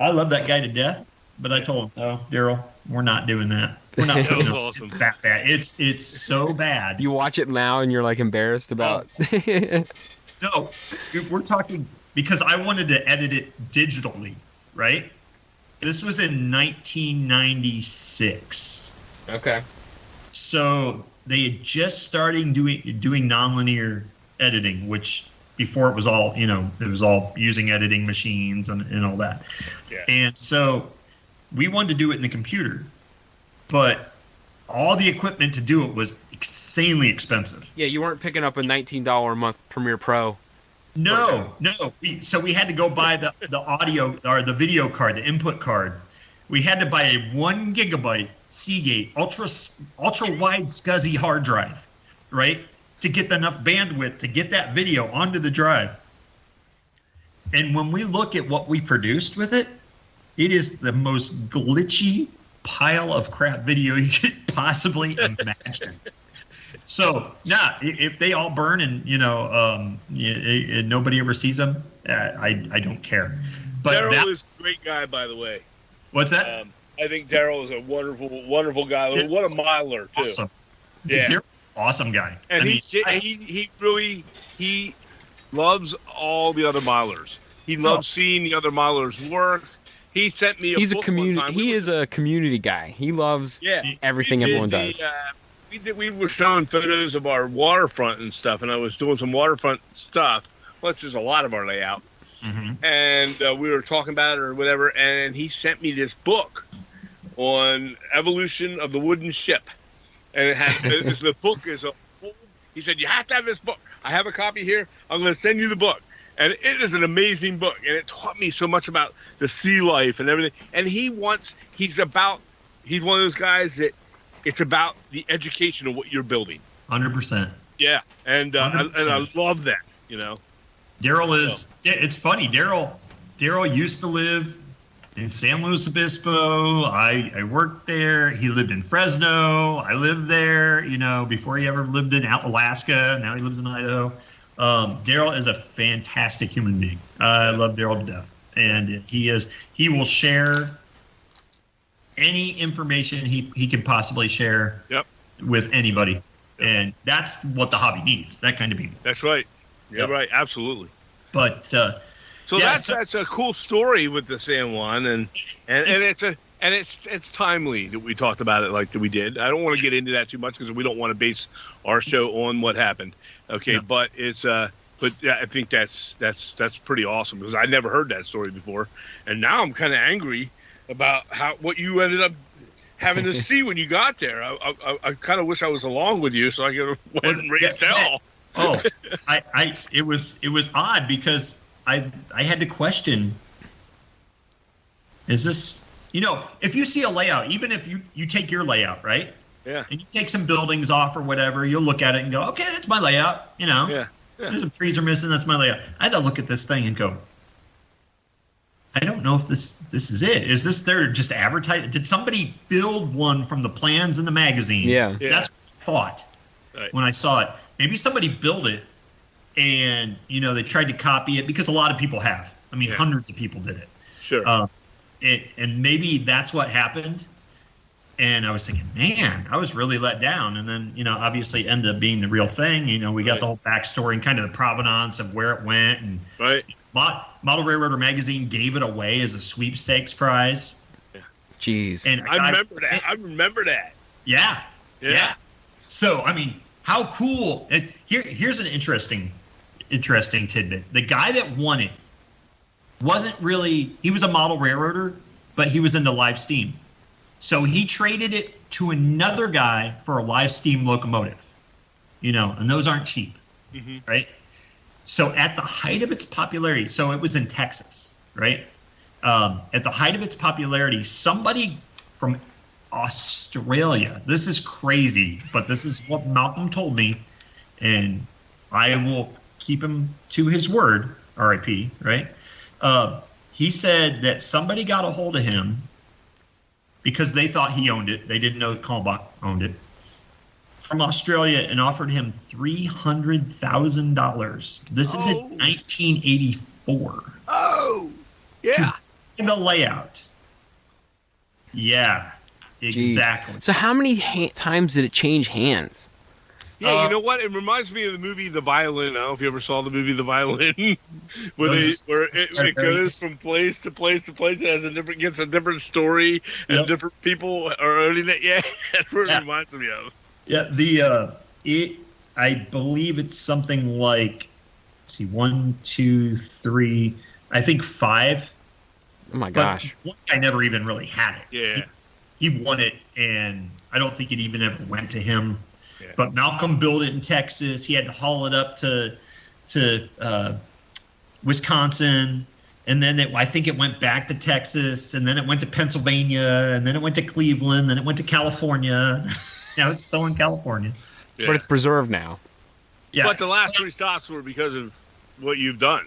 I love that guy to death, but I told him, "Oh, Daryl, we're not doing that. We're not doing it. It's that bad. It's so bad." You watch it now and you're like embarrassed about. No, we're talking because I wanted to edit it digitally, right? This was in 1996. Okay. So they had just started doing nonlinear editing, which before it was all using editing machines and all that. Yeah. And so we wanted to do it in the computer, but all the equipment to do it was insanely expensive. Yeah, you weren't picking up a $19 a month Premiere Pro. No. So we had to go buy the audio or the video card, the input card. We had to buy a 1 gigabyte Seagate ultra wide SCSI hard drive, right, to get enough bandwidth to get that video onto the drive. And when we look at what we produced with it, it is the most glitchy pile of crap video you could possibly imagine. So, if they all burn and nobody ever sees them, I don't care. But Daryl is a great guy, by the way. What's that? I think Daryl is a wonderful, wonderful guy. What a miler too! Awesome. Yeah, Daryl's awesome guy. And he really loves all the other milers. He loves seeing the other milers work. He sent me. He's a community. He is a community guy. He loves everything everyone does. We were showing photos of our waterfront and stuff, and I was doing some waterfront stuff. Well, it's just a lot of our layout. Mm-hmm. And we were talking about it or whatever, and he sent me this book on evolution of the wooden ship, and the book is he said, you have to have this book. I have a copy here. I'm going to send you the book, and it is an amazing book, and it taught me so much about the sea life and everything. And he's one of those guys that It's about the education of what you're building. 100%. Yeah, and I love that. Daryl is. It's funny. Daryl used to live in San Luis Obispo. I worked there. He lived in Fresno. I lived there. Before he ever lived in Alaska. Now he lives in Idaho. Daryl is a fantastic human being. I love Daryl to death, and he will share any information he can possibly share. Yep. With anybody. Yep. And that's what the hobby needs. That kind of people. That's right. Yeah, yep. Right. Absolutely. But that's a cool story with the San Juan, and it's timely that we talked about it like that we did. I don't want to get into that too much because we don't want to base our show on what happened. Okay, yeah. But I think that's pretty awesome because I never heard that story before, and now I'm kind of angry about what you ended up having to see when you got there. I kind of wish I was along with you so I could went and raised hell. Oh, it was odd because I had to question, is this, if you see a layout, even if you take your layout, right? Yeah. And you take some buildings off or whatever, you'll look at it and go, okay, that's my layout, Yeah. There's some trees are missing, that's my layout. I had to look at this thing and go, I don't know if this is it. Is this their just advertising? Did somebody build one from the plans in the magazine? Yeah. That's what I thought when I saw it. Maybe somebody built it and, they tried to copy it because a lot of people have. I mean, hundreds of people did it. Sure. And maybe that's what happened. And I was thinking, man, I was really let down. And then, obviously it ended up being the real thing. We got the whole backstory and kind of the provenance of where it went. And Model Railroader magazine gave it away as a sweepstakes prize. Yeah. Jeez. And I remember that. Yeah. So, I mean, how cool. Here's an interesting tidbit. The guy that won it he was a model railroader, but he was into live steam. So he traded it to another guy for a live steam locomotive, and those aren't cheap, right? So at the height of its popularity, so it was in Texas, right? At the height of its popularity, somebody from Australia, this is crazy, but this is what Malcolm told me, and I will keep him to his word, RIP, right? He said that somebody got a hold of him because they thought he owned it. They didn't know that Kalmbach owned it. From Australia and offered him $300,000. This is in 1984. Oh, yeah. In the layout. Yeah, exactly. Jeez. So how many times did it change hands? Yeah, you know what? It reminds me of the movie The Violin. I don't know if you ever saw the movie The Violin, where it goes from place to place to place. It gets a different story, and different people are owning it. Yeah, that's what it reminds me of. Yeah, I believe it's something like, let's see, 1, 2, 3, I think 5. Oh my gosh! One guy never even really had it. Yeah, he won it, and I don't think it even ever went to him. Yeah. But Malcolm built it in Texas. He had to haul it up to Wisconsin, and then I think it went back to Texas, and then it went to Pennsylvania, and then it went to Cleveland, then it went to California. Now it's still in California. Yeah. But it's preserved now. Yeah. But the last 3 stops were because of what you've done,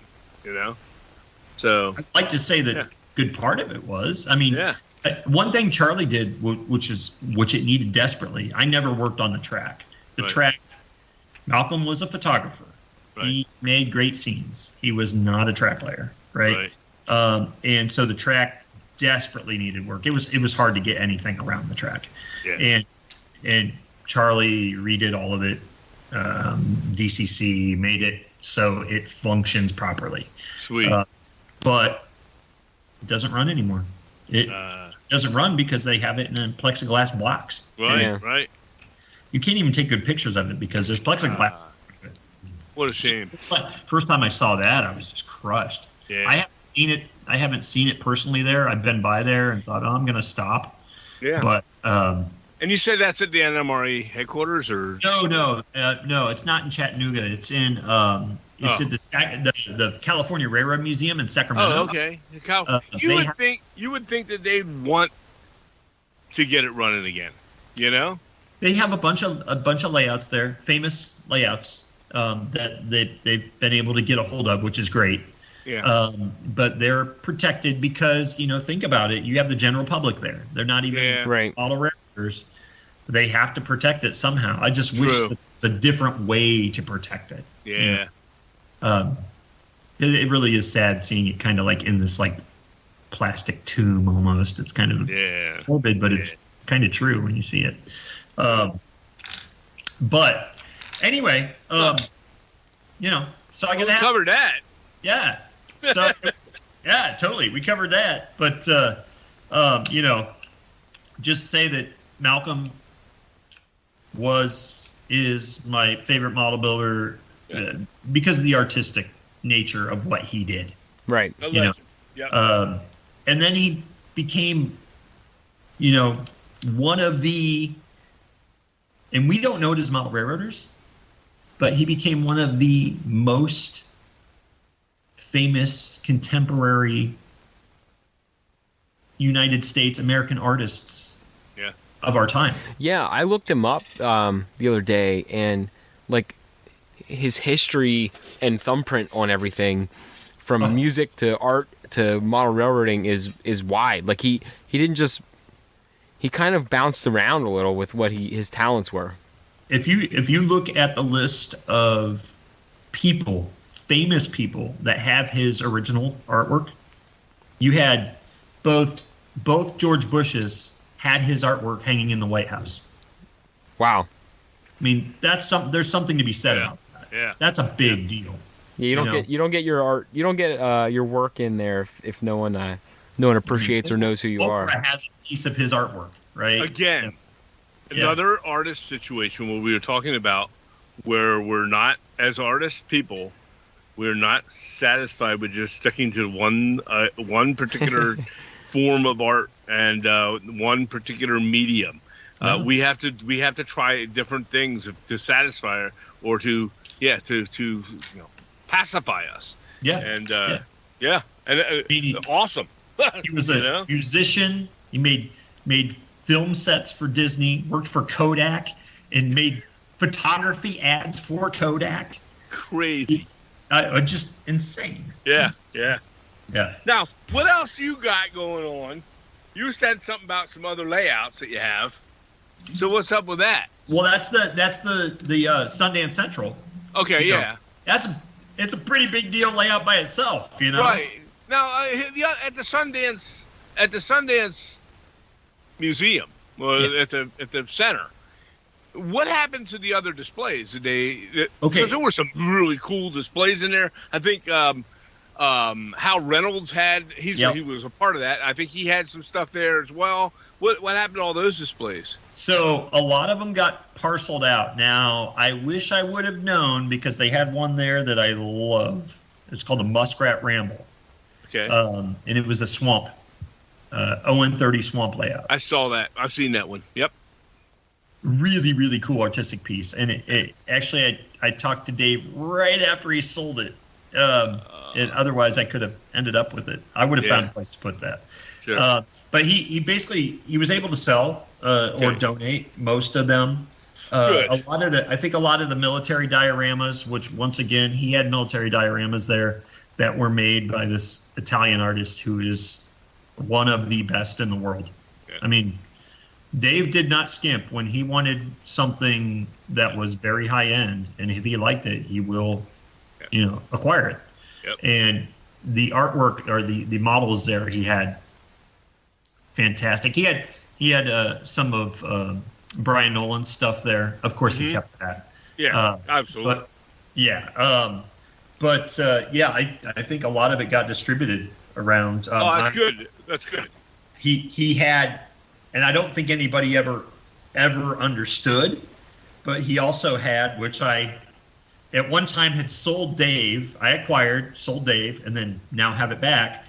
So I'd like to say that a good part of it was. I mean, one thing Charlie did, which it needed desperately. I never worked on the track. The track. Malcolm was a photographer. Right. He made great scenes. He was not a track layer, right? And so the track desperately needed work. It was hard to get anything around the track. Yeah. And Charlie redid all of it. DCC made it so it functions properly. Sweet. But it doesn't run anymore. It doesn't run because they have it in plexiglass blocks. Right. You can't even take good pictures of it because there's plexiglass. What a shame. It's like, first time I saw that, I was just crushed. Yeah. I haven't seen it personally there. I've been by there and thought, I'm going to stop. Yeah. But and you said that's at the NMRA headquarters, or no, it's not in Chattanooga. It's in at the California Railroad Museum in Sacramento. Oh, okay. You would think that they'd want to get it running again. they have a bunch of layouts there, famous layouts that they've been able to get a hold of, which is great. Yeah. But they're protected because, think about it. You have the general public there. They're not even Right. auto railroaders. They have to protect it somehow. I just wish True. that there's a different way to protect it. Yeah. It really is sad seeing it kind of like in this like plastic tomb almost. It's kind of morbid, but it's kind of true when you see it. But anyway, so I We can have covered that. yeah. So yeah, totally. We covered that, but just say that Malcolm is my favorite model builder because of the artistic nature of what he did. Right. A You know, legend. Yep. And then he became, one of the, and we don't know it as model railroaders, but he became one of the most famous contemporary United States American artists of our time. Yeah, I looked him up the other day, and like his history and thumbprint on everything, from music to art to model railroading, is wide. Like he didn't just, he kind of bounced around a little with what his talents were. If you look at the list of famous people that have his original artwork, you had both George Bush's had his artwork hanging in the White House. Wow. I mean, there's something to be said about that. Yeah. That's a big deal. Yeah, you don't get your art, you don't get your work in there if no one appreciates or knows who you are. Oprah has a piece of his artwork, right? Again, another artist situation where we were talking about where we're not, as artists, people, we're not satisfied with just sticking to one particular form of art and one particular medium. We have to try different things to satisfy or to pacify us. Yeah. And He awesome. He was a musician. He made film sets for Disney, worked for Kodak, and made photography ads for Kodak. Crazy. Just insane. Yeah. Insane. Yeah. Now, what else you got going on? You said something about some other layouts that you have. So what's up with that? Well, that's the Sundance Central. Okay, yeah. It's a pretty big deal layout by itself, Right. Now, at the Sundance Museum, at the center, what happened to the other displays? Did they? Because there were some really cool displays in there. I think Hal Reynolds he was a part of that. I think he had some stuff there as well. What happened to all those displays? So a lot of them got parceled out. Now, I wish I would have known because they had one there that I love. It's called the Muskrat Ramble. Okay. And it was a swamp, ON30 swamp layout. I saw that. I've seen that one. Yep. Really, really cool artistic piece. And it actually, I talked to Dave right after he sold it. And otherwise, I could have ended up with it. I would have found a place to put that. Sure. But he basically was able to sell or donate most of them. Good. I think a lot of the military dioramas, which once again he had military dioramas there that were made by this Italian artist who is one of the best in the world. Yeah. I mean, Dave did not skimp when he wanted something that was very high end, and if he liked it, he will, acquire it. Yep. And the artwork or the models there he had fantastic. He had some of Brian Nolan's stuff there. Of course, he kept that. Yeah, absolutely. But I think a lot of it got distributed around. That's good. That's good. He had, and I don't think anybody ever understood, but he also had, which I at one time had sold Dave. I acquired, sold Dave, and then now have it back.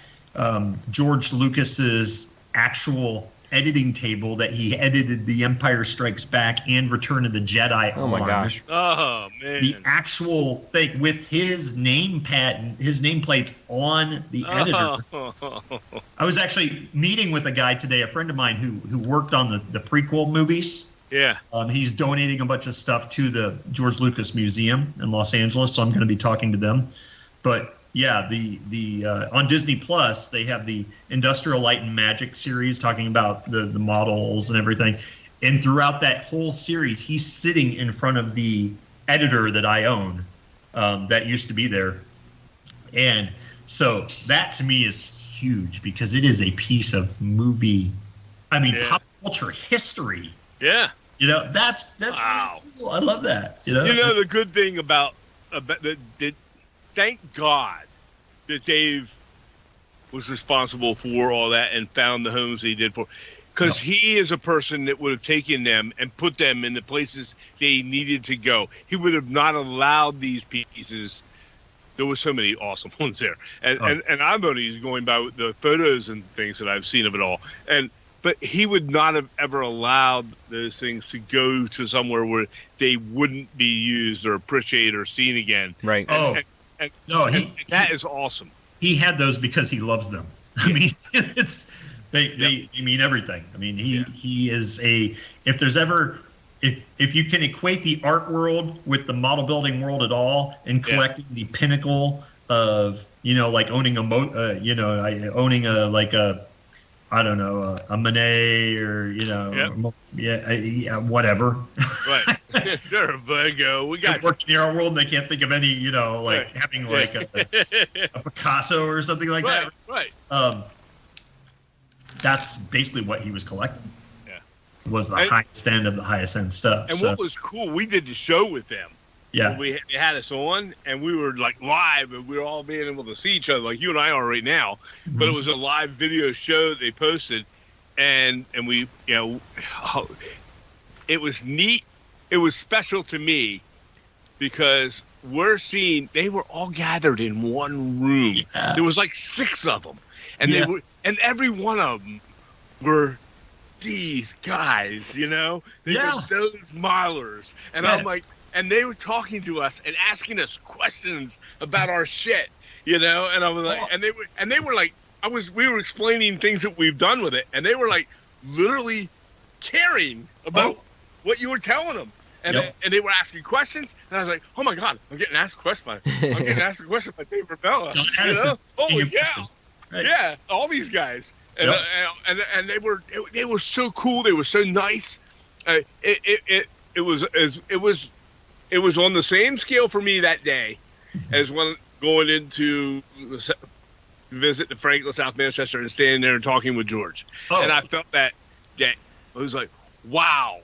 George Lucas's actual editing table that he edited The Empire Strikes Back and Return of the Jedi on. Oh my gosh. Oh man. The actual thing with his nameplates on the editor. I was actually meeting with a guy today, a friend of mine who worked on the prequel movies Yeah. He's donating a bunch of stuff to the George Lucas Museum in Los Angeles, so I'm going to be talking to them. But yeah, the on Disney Plus they have the Industrial Light and Magic series talking about the models and everything. And throughout that whole series, he's sitting in front of the editor that I own, that used to be there. And so that to me is huge because it is a piece of movie, pop culture history. Yeah. That's wow. Really cool. I love that. The good thing about that, thank God that Dave was responsible for all that and found the homes he did for. Because he is a person that would have taken them and put them in the places they needed to go. He would have not allowed these pieces. There were so many awesome ones there. And I'm only going by the photos and things that I've seen of it all. But he would not have ever allowed those things to go to somewhere where they wouldn't be used or appreciated or seen again. Right. And that is awesome. He had those because he loves them. I mean, they mean everything. I mean, he is if you can equate the art world with the model building world at all and collecting the pinnacle of, like owning owning a Monet or, whatever. Right. Sure, Van Gogh. We got working in the art world and they can't think of any, having like a Picasso or something like that. Right. That's basically what he was collecting. Yeah. Was the highest end of the highest end stuff. And what was cool, we did the show with them. Yeah. They had us on, and we were like live, and we were all being able to see each other, like you and I are right now. Mm-hmm. But it was a live video show that they posted, and we, it was neat. It was special to me because they were all gathered in one room. Yeah. There was like 6 of them, and and every one of them were these guys, they were those milers, and I'm like. And they were talking to us and asking us questions about our shit, and I was like, and they were like, we were explaining things that we've done with it, and they were like, literally caring about what you were telling them, and they were asking questions, and I was like, oh my god, I'm getting asked a question by Dave Ravella, holy cow, right. Yeah, all these guys, and they were so cool, they were so nice, It was on the same scale for me that day as when going into visit the Franklin, South Manchester, and standing there and talking with George. Oh. And I felt that I was like, wow,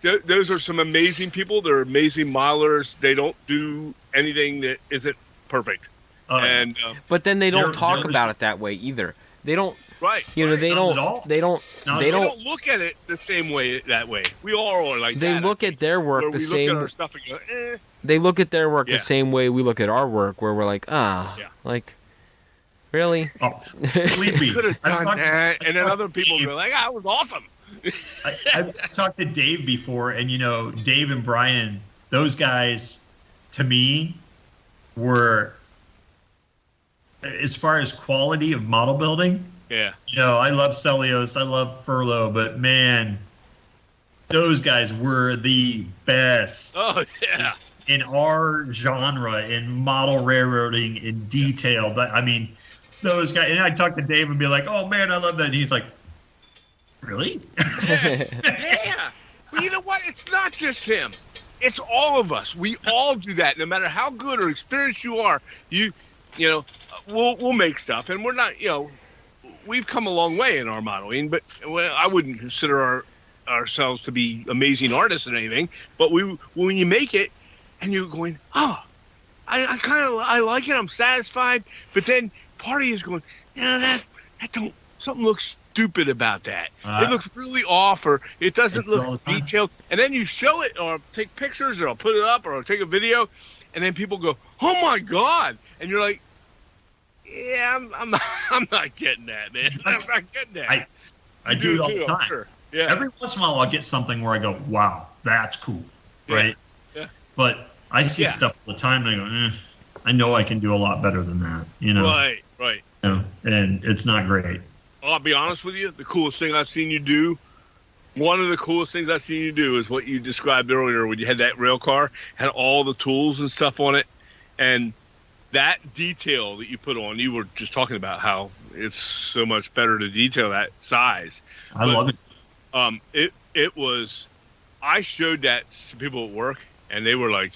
those are some amazing people. They're amazing milers. They don't do anything that isn't perfect. But then they don't talk about it that way either. They don't. Right. They don't look at it the same way that way. We all are like they that. They look at their work the same. Look at our stuff and go, eh. They look at their work the same way we look at our work, where we're like, like, really? Oh, believe me, could have done that. And then other people go like, it was awesome. I've talked to Dave before, and Dave and Brian, those guys, to me, were, as far as quality of model building. Yeah. I love Celios, I love Furlow, but man, those guys were the best. Oh, yeah. In our genre, in model railroading, in detail. Those guys, and I'd talk to Dave and be like, oh man, I love that. And he's like, really? Yeah. But you know what? It's not just him. It's all of us. We all do that. No matter how good or experienced you are, we'll make stuff, and we're not, we've come a long way in our modeling, but I wouldn't consider ourselves to be amazing artists or anything. But when you make it, and you're going, I like it, I'm satisfied. But then part of you is going, something looks stupid about that. It looks really off, or it doesn't look detailed. And then you show it, or take pictures, or I'll put it up, or I'll take a video, and then people go, oh my god, and you're like, yeah, I'm not getting that, man. I'm not getting that. I do it all the time. Sure. Yeah. Every once in a while, I'll get something where I go, wow, that's cool, right? Yeah. But I see stuff all the time, and I go, I know I can do a lot better than that, Right. And it's not great. I'll be honest with you. The coolest thing I've seen you do one of the coolest things I've seen you do is what you described earlier when you had that rail car, had all the tools and stuff on it. And that detail that you put on, you were just talking about how it's so much better to detail that size. I love it. It was, I showed that to people at work and they were like,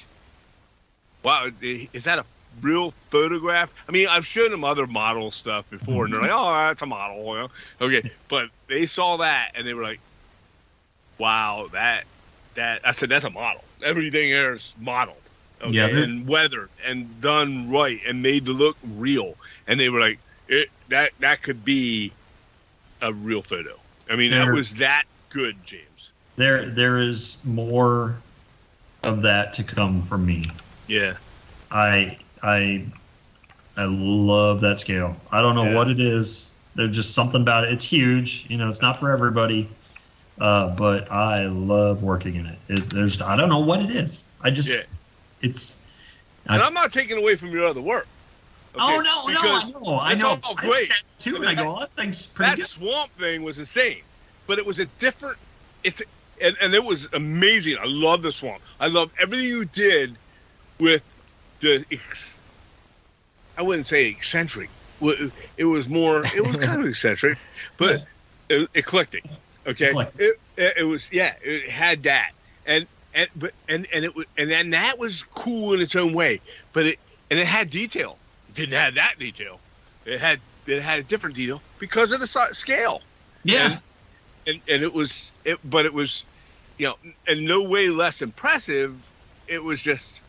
wow, is that a real photograph? I mean, I've shown them other model stuff before and they're like, oh, that's a model. You know? Okay. But they saw that and they were like, wow, that I said, that's a model. Everything there is modeled. Okay, yeah, and weathered and done right and made to look real. And they were like, that could be a real photo. I mean, that was that good, James. There is more of that to come from me. Yeah. I love that scale. I don't know what it is. There's just something about it. It's huge. You know, it's not for everybody. But I love working in it. I don't know what it is. And I'm not taking away from your other work. Okay? I know. All great. Too, and I go, oh, that thing's pretty good. That swamp thing was insane, but it was a different. And it was amazing. I love the swamp. I love everything you did with the. I wouldn't say eccentric. It was more. It was kind of eccentric, but eclectic. Okay, it was. Yeah, it had that, and then that was cool in its own way. But it had detail. It didn't have that detail. It had a different detail because of the scale. Yeah, and it was, you know, in no way less impressive. It was just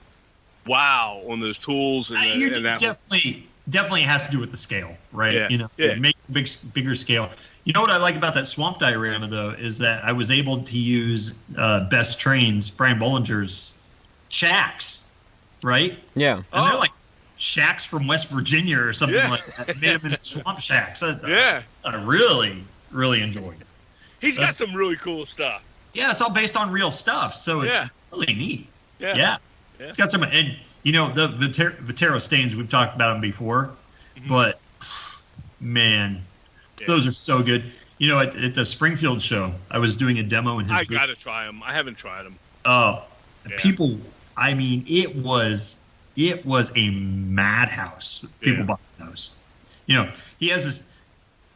wow on those tools and that definitely has to do with the scale, right? Yeah. You know, make bigger scale. You know what I like about that swamp diorama though is that I was able to use Best Trains, Brian Bollinger's shacks, right? Yeah, and they're like shacks from West Virginia or something like that. Made them into swamp shacks. I really enjoyed it. He's got some really cool stuff. Yeah, it's all based on real stuff, so it's really neat. Yeah. It's got some, and you know the Viterro stains. We've talked about them before, but man, those are so good. You know, at the Springfield show, I was doing a demo in his. I gotta try them. I haven't tried them. People. I mean, it was a madhouse. People buying those. You know, he has his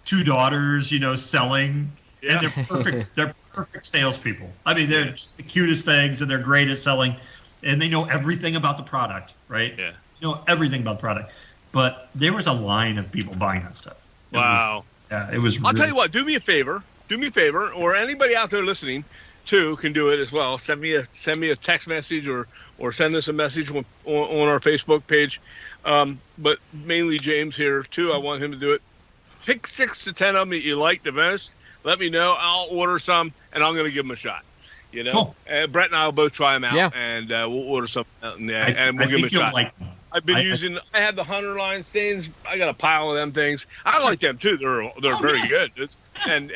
2 daughters. You know, selling, and they're perfect. They're perfect salespeople. I mean, they're just the cutest things, and they're great at selling. And they know everything about the product, right? Yeah. You know everything about the product. But there was a line of people buying that stuff. It was I'll tell you what, do me a favor, or anybody out there listening too can do it as well. Send me a text message or send us a message on our Facebook page. But mainly James here too. I want him to do it. Pick 6 to 10 of them that you like the most. Let me know. I'll order some, and I'm going to give them a shot. You know, cool. Brett and I will both try them out, and we'll order some out, and we'll give them a shot. I've been using. I had the Hunter line stains. I got a pile of them things. I like them too. They're very good. And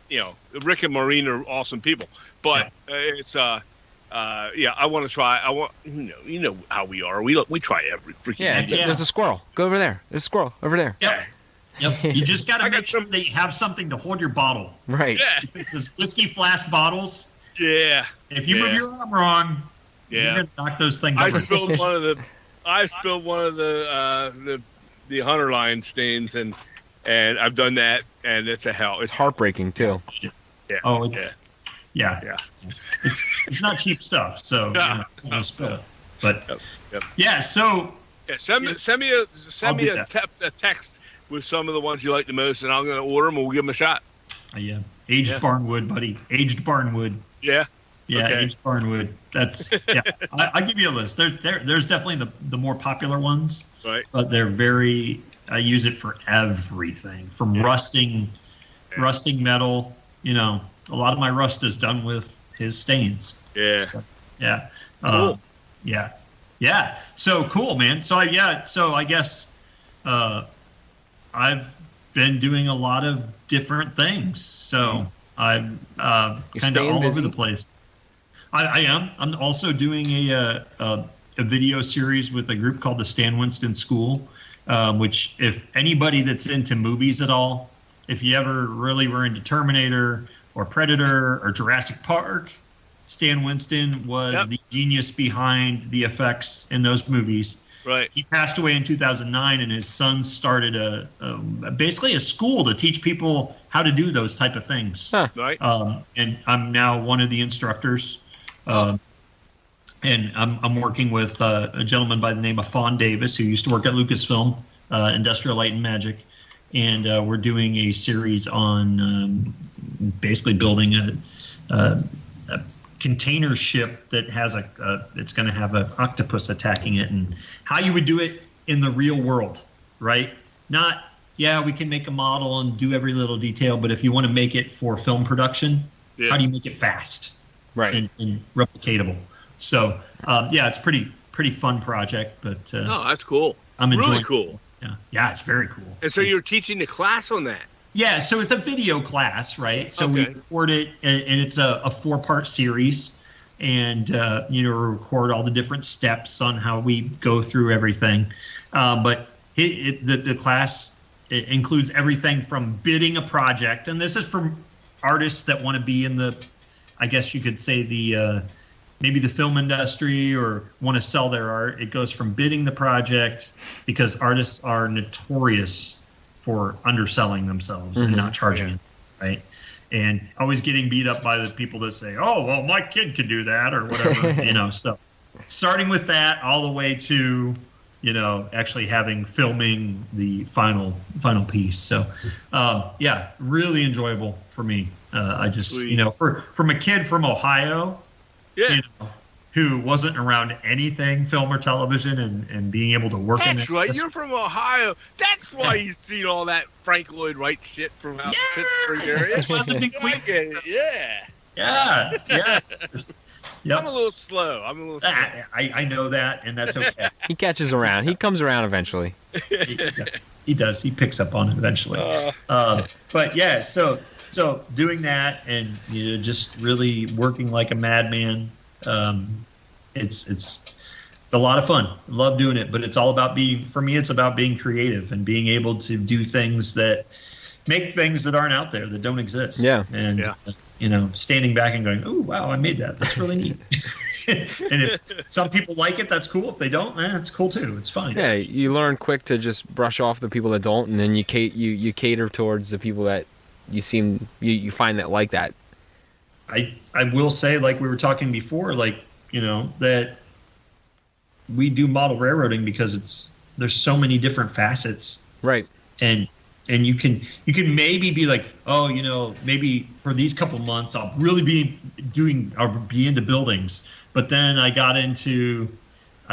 you know, Rick and Maureen are awesome people. But it's I want to try. I want you know how we are. We try every freaking thing. There's a squirrel. Go over there. There's a squirrel over there. Yep. You just got to make sure that you have something to hold your bottle. Right. Yeah. This is whiskey flask bottles. Yeah. If you move your arm wrong, you're gonna knock those things over. I spilled one of the Hunter line stains, and I've done that, and it's a hell. It's heartbreaking too. Yeah. Oh, it's not cheap stuff, so don't spill it. But so send me a text with some of the ones you like the most, and I'm going to order them, and we'll give them a shot. Aged barnwood, buddy. Aged barnwood. Yeah. Yeah, okay. Aged barnwood. That's I'll give you a list. There's definitely the more popular ones, right? But they're very. I use it for everything from rusting metal. You know, a lot of my rust is done with his stains. Yeah. So, cool. Yeah. So cool, man. So I guess I've been doing a lot of different things. So I'm kind of all over the place. I am. I'm also doing a video series with a group called the Stan Winston School, which if anybody that's into movies at all, if you ever really were into Terminator or Predator or Jurassic Park. Stan Winston was the genius behind the effects in those movies. Right. He passed away in 2009, and his son started basically a school to teach people how to do those type of things. Huh. Right. And I'm now one of the instructors. And I'm working with a gentleman by the name of Fawn Davis, who used to work at Lucasfilm, Industrial Light and Magic. And we're doing a series on basically building a container ship that has it's going to have an octopus attacking it, and how you would do it in the real world, right? Not, we can make a model and do every little detail, but if you want to make it for film production, how do you make it fast, right, and replicatable? So, it's pretty fun project, but that's cool. I'm enjoying really cool. Yeah, it's very cool. And so you're teaching the class on that? Yeah, so it's a video class, right? So we record it, and it's a 4-part series, and record all the different steps on how we go through everything. But the class includes everything from bidding a project, and this is for artists that want to be in the, I guess you could say maybe the film industry or want to sell their art. It goes from bidding the project, because artists are notorious for underselling themselves and not charging, right? And always getting beat up by the people that say, "Oh, well, my kid could do that," or whatever, So, starting with that all the way to, actually filming the final piece. So, really enjoyable for me. I just, from a kid from Ohio, who wasn't around anything film or television, and being able to work in it. That's right. You're from Ohio. That's why you've seen all that Frank Lloyd Wright shit from out Pittsburgh area. That's why the big Yeah. Yep. I'm a little slow. I know that, and that's okay. He catches around. He comes around eventually. He does. He picks up on it eventually. But yeah, so doing that, and just really working like a madman. It's a lot of fun. Love doing it, but it's all about it's about being creative and being able to do things that make things that aren't out there, that don't exist. Yeah. And, standing back and going, "Oh, wow, I made that. That's really neat." And if some people like it, that's cool. If they don't, it's cool too. It's fine. Yeah, you learn quick to just brush off the people that don't, and then you cater towards the people that you find that like that. I will say, like we were talking before, that we do model railroading because there's so many different facets. Right. And you can maybe be like, oh, maybe for these couple months I'll really be into buildings. But then I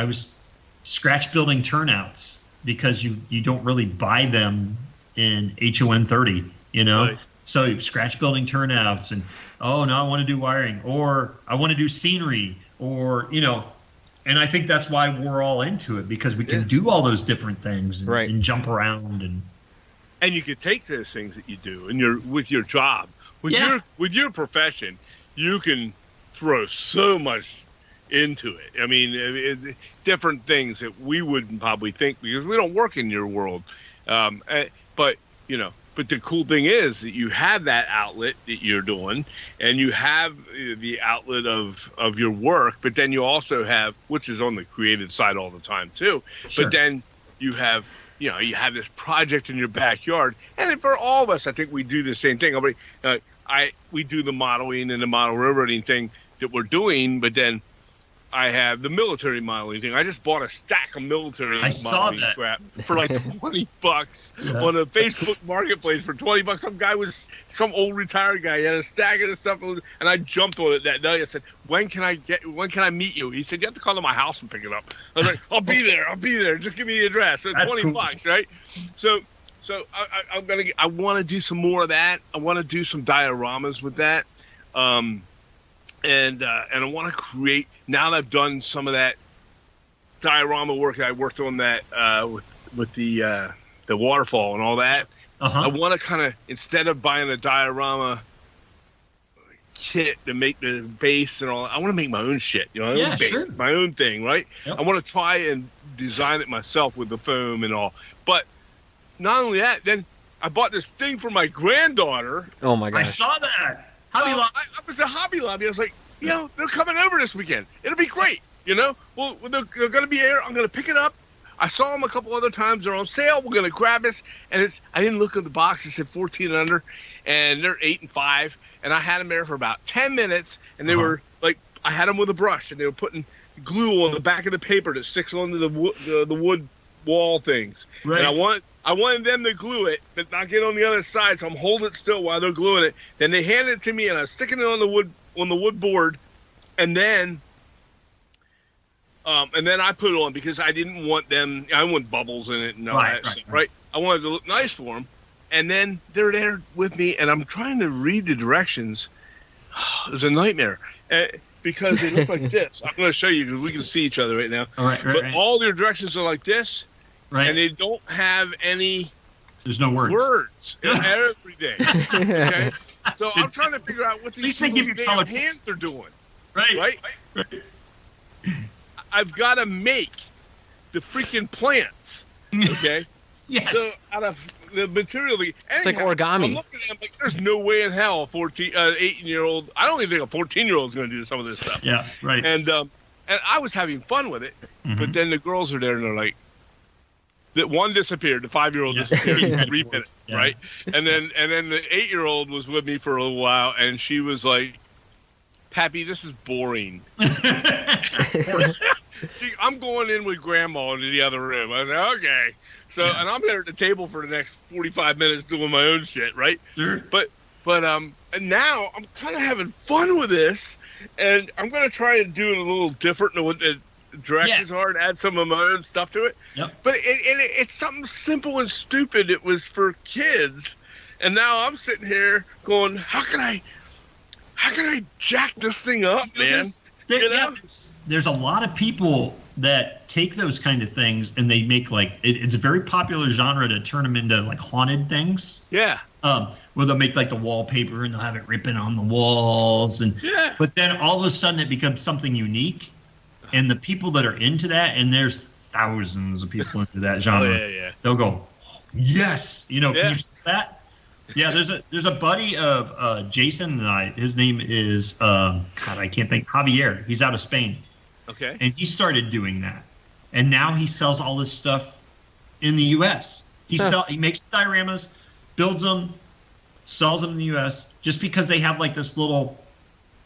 was scratch building turnouts, because you don't really buy them in HON 30, Right. So scratch building turnouts, and no, I want to do wiring, or I want to do scenery, or and I think that's why we're all into it, because we can do all those different things and jump around, and you can take those things that you do and with your job, with your profession, you can throw so much into it. I mean, different things that we wouldn't probably think, because we don't work in your world, But the cool thing is that you have that outlet that you're doing, and you have the outlet of your work, but then you also have, which is on the creative side all the time too, but then you have this project in your backyard. And for all of us, I think we do the same thing. We do the modeling and the model railroading thing that we're doing, but then I have the military modeling thing. I just bought a stack of military modeling crap for like $20 on a Facebook marketplace for $20. Some old retired guy. He had a stack of this stuff, and I jumped on it that day. I said, when can I meet you? He said, you have to come to my house and pick it up. I was like, I'll be there. Just give me the address. So That's $20, cool. right? So I want to do some more of that. I want to do some dioramas with that. And I want to create, now that I've done some of that diorama work, I worked on that with the waterfall and all that. I want to kind of, instead of buying a diorama kit to make the base and all, I want to make my own shit, my own thing, right? Yep. I want to try and design it myself with the foam and all. But not only that, then I bought this thing for my granddaughter. Oh my gosh. I saw that. Hobby Lobby. I was at Hobby Lobby. I was like, they're coming over this weekend. It'll be great. Well, they're going to be here. I'm going to pick it up. I saw them a couple other times. They're on sale. We're going to grab this. And I didn't look at the box. It said 14 and under, and they're 8 and 5. And I had them there for about 10 minutes, and they were like, I had them with a brush, and they were putting glue on the back of the paper that sticks onto the wood wall things. Right. And I wanted them to glue it, but not get on the other side, so I'm holding it still while they're gluing it. Then they handed it to me, and I was sticking it on the wood board, and then I put it on because I didn't want them. I want bubbles in it and all that stuff, right? I wanted it to look nice for them, and then they're there with me, and I'm trying to read the directions. It's a nightmare because they look like this. I'm going to show you because we can see each other right now. But all their directions are like this. Right. And they don't have any. There's no words every day. Okay. So I'm trying to figure out what these damn hands are doing. Right. I've got to make the freaking plants. Okay. Yes. So out of the material, it's like origami. I'm looking at them like, there's no way in hell a 18-year-old. I don't even think a 14-year-old is going to do some of this stuff. Yeah. Right. And I was having fun with it, but then the girls are there and they're like. That one disappeared. The 5-year-old disappeared in 3 minutes, right? And then the 8-year-old was with me for a little while, and she was like, "Pappy, this is boring." See, I'm going in with Grandma into the other room. I was like, "Okay." So, and I'm there at the table for the next 45 minutes doing my own shit, right? Sure. But and now I'm kind of having fun with this, and I'm going to try and do it a little different than what the directions are and add some of my own stuff to it. Yep. But it's something simple and stupid. It was for kids, and now I'm sitting here going, how can I jack this thing up, man? There's a lot of people that take those kind of things and they make it's a very popular genre to turn them into like haunted things. Yeah. Where they'll make like the wallpaper and they'll have it ripping on the walls but then all of a sudden it becomes something unique. And the people that are into that, and there's thousands of people into that genre, they'll go, yes, can you see that? Yeah, there's a buddy of Jason and I. His name is I can't think. Javier. He's out of Spain. Okay. And he started doing that, and now he sells all this stuff in the U.S. He makes dioramas, builds them, sells them in the U.S. just because they have like this little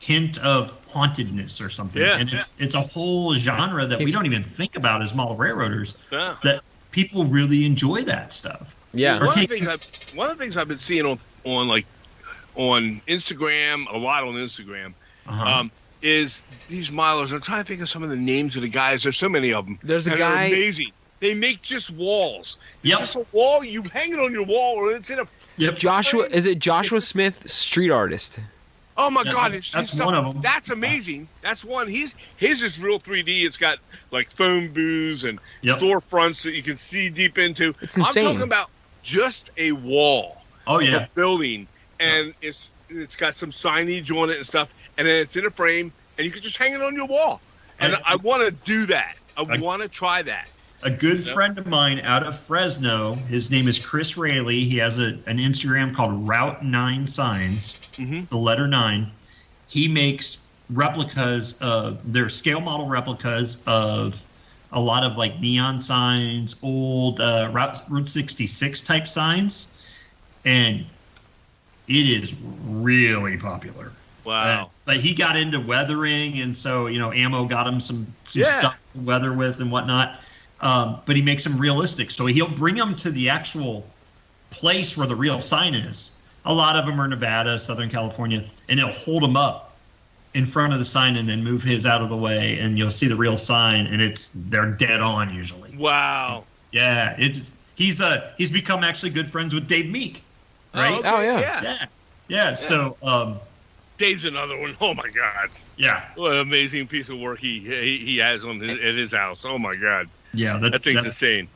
hint of hauntedness or something, and it's a whole genre that we don't even think about as model railroaders. That people really enjoy that stuff. Yeah. One of the things I've been seeing on Instagram, a lot on Instagram, is these modelers. I'm trying to think of some of the names of the guys. There's so many of them. There's a guy. Amazing. They make just walls. It's just a wall. You hang it on your wall, or it's in a. Yep. Joshua Smith, street artist. Oh my God! That's one of them. That's amazing. That's one. His is real 3D. It's got like phone booths and storefronts that you can see deep into. It's insane. I'm talking about just a wall. Oh yeah. A building, and it's got some signage on it and stuff, and then it's in a frame, and you can just hang it on your wall. And I want to do that. I want to try that. A good friend of mine out of Fresno, his name is Chris Rayleigh. He has an Instagram called Route 9 Signs, the letter 9. He makes replicas they're scale model replicas of a lot of like neon signs, old Route 66 type signs. And it is really popular. Wow. But he got into weathering, and so, Ammo got him some stuff to weather with and whatnot. But he makes them realistic. So he'll bring them to the actual place where the real sign is. A lot of them are Nevada, Southern California, and he'll hold them up in front of the sign and then move his out of the way, and you'll see the real sign, and they're dead on usually. Wow. Yeah, he's become actually good friends with Dave Meek, right? Oh yeah. Yeah. So Dave's another one. Oh my God. Yeah. What an amazing piece of work he has at his house. Oh my God. Yeah, that thing's insane.